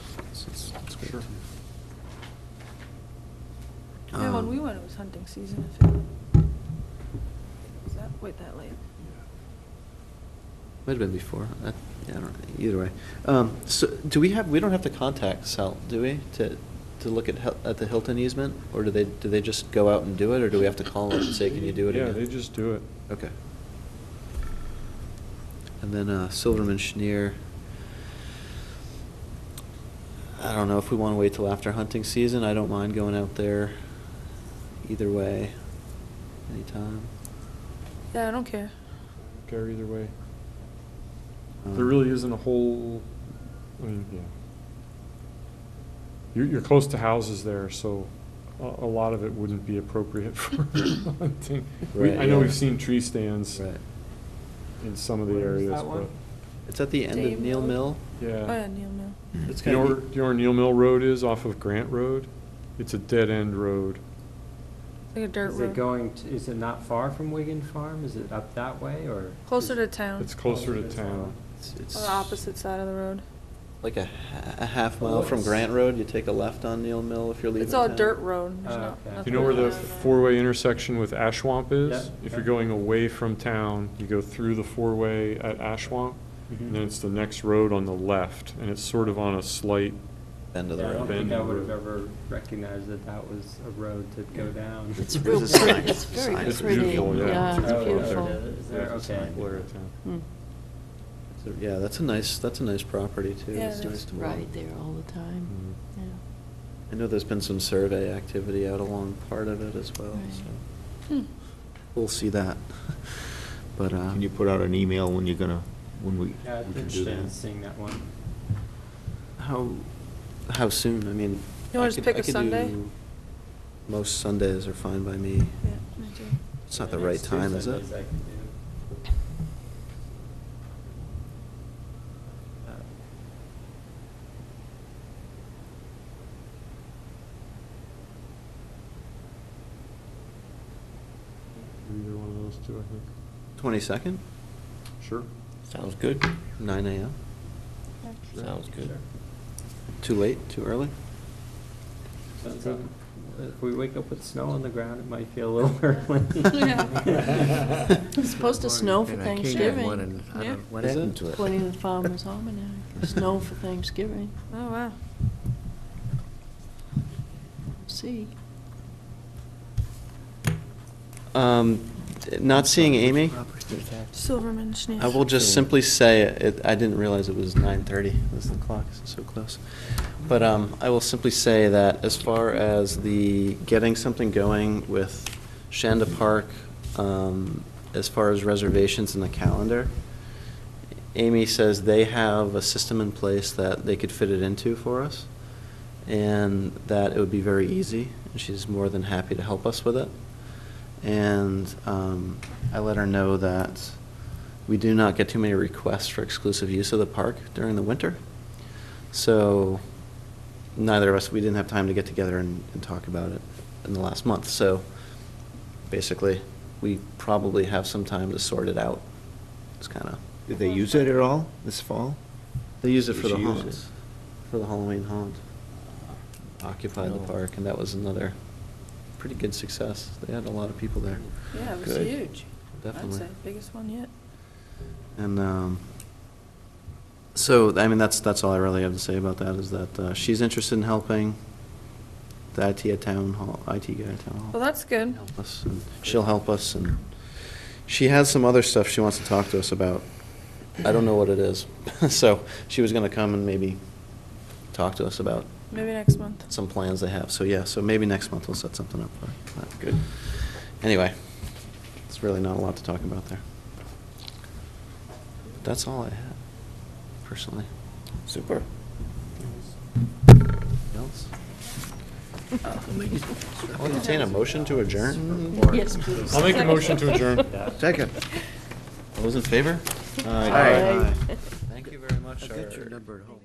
great. Sure. too. Yeah, when Um, we went, it was hunting season. I feel. Was that, wait, that late? Might have been before. Yeah, I don't know. Either way. So do we don't have to contact Sal, do we, to look at the Hilton easement? Or do they just go out and do it, or do we have to call them and say, can you do it Yeah, again? they just do it. Okay. And then Silverman Schneer. I don't know if we want to wait till after hunting season. I don't mind going out there either way, anytime. Yeah, I don't care. Care either way. Um, There really isn't a whole, I mean, yeah. You're close to houses there, so a lot of it wouldn't be appropriate for hunting. Right, I know yeah. we've seen tree stands Right. in some of the Where is areas, that one? It's at the end Dave of Neal Road? Mill. but, Oh, yeah, yeah. Neil Mill. It's Do you know kind where, do you know where Neal Mill Road is off of Grant Road? It's a dead-end road. It's like a dirt Is it road. going, is it not far from Wigan Farm? Is it up that way, or? Closer to town. It's closer to town. it's On the opposite side of the road. like a half mile from Grant Road. You take a left on Neal Mill if you're leaving It's all town. dirt road. There's Oh, not- okay. Do nothing you know where the around it. four-way intersection with Ashwamp is? Yeah, If yeah. you're going away from town, you go through the four-way at Ashwamp, and then it's the next road on the left, and it's sort of on a slight, End of the Yeah, I don't road. think I Bend would have road. ever recognized that that was a road to go down. It's There's real a pretty, sign. it's very Sign. It's pretty. beautiful, yeah. Yeah, it's Oh, beautiful. is there? Okay. blur of town. Hmm. So, yeah, that's a nice property too. Yeah, It's it nice is. to walk. Right there all the time, Mhm. yeah. I know there's been some survey activity out along part of it as well, Right. so Hmm. we'll see that. But, Can you put out an email when you're gonna, when we Yeah, I'd we be can do interested in that? seeing that one. how soon? I mean. You wanna I just could- pick I a could Sunday? do- Most Sundays are fine by me. Yeah, me too. It's not the The right next two time, is it? Sundays I can do. Either one of those two, I think. 22nd, Sure. Sounds good. 9 a.m. Sounds good. Too late, too early? Sounds like- If we wake up with snow on the ground, it might feel a little early. It's supposed to snow for And I came in Thanksgiving. one and I Yeah. don't know what Is it? happened to it. According to the Farmer's Almanac, snow for Thanksgiving. Oh, wow. See, Not seeing Amy, Silverman Schneer. I will just simply say, I didn't realize it was 9:30, was the clock, so close. But I will simply say that as far as the getting something going with Shanda Park, as far as reservations in the calendar, Amy says they have a system in place that they could fit it into for us, and that it would be very easy, and she's more than happy to help us with it. And I let her know that we do not get too many requests for exclusive use of the park during the winter. So neither of us, we didn't have time to get together and talk about it in the last month. So basically, we probably have some time to sort it out. It's kind of, Did they use it at all this fall? they use it for We the should use haunts. for the Halloween haunt occupied the park, and that was another pretty good success. They had a lot of people there. Yeah, it was Good. huge. Definitely. I'd say biggest one yet. And so, I mean, that's all I really have to say about that, is that she's interested in helping the IT at Town Hall, IT guy at Town Hall. Well, that's good. Help us, and she'll help us, and she has some other stuff she wants to talk to us about. I don't know what it is. So she was gonna come and maybe talk to us about Maybe next month. some plans they have. So yeah, so maybe next month we'll set something up for that. Good. Anyway, it's really not a lot to talk about there. That's all I had, personally. Super. Else? I'll entertain a motion to adjourn. Yes, please. I'll make a motion to adjourn. Second. All those in favor? Aye. Thank you very much. I'll get your Our- number at home.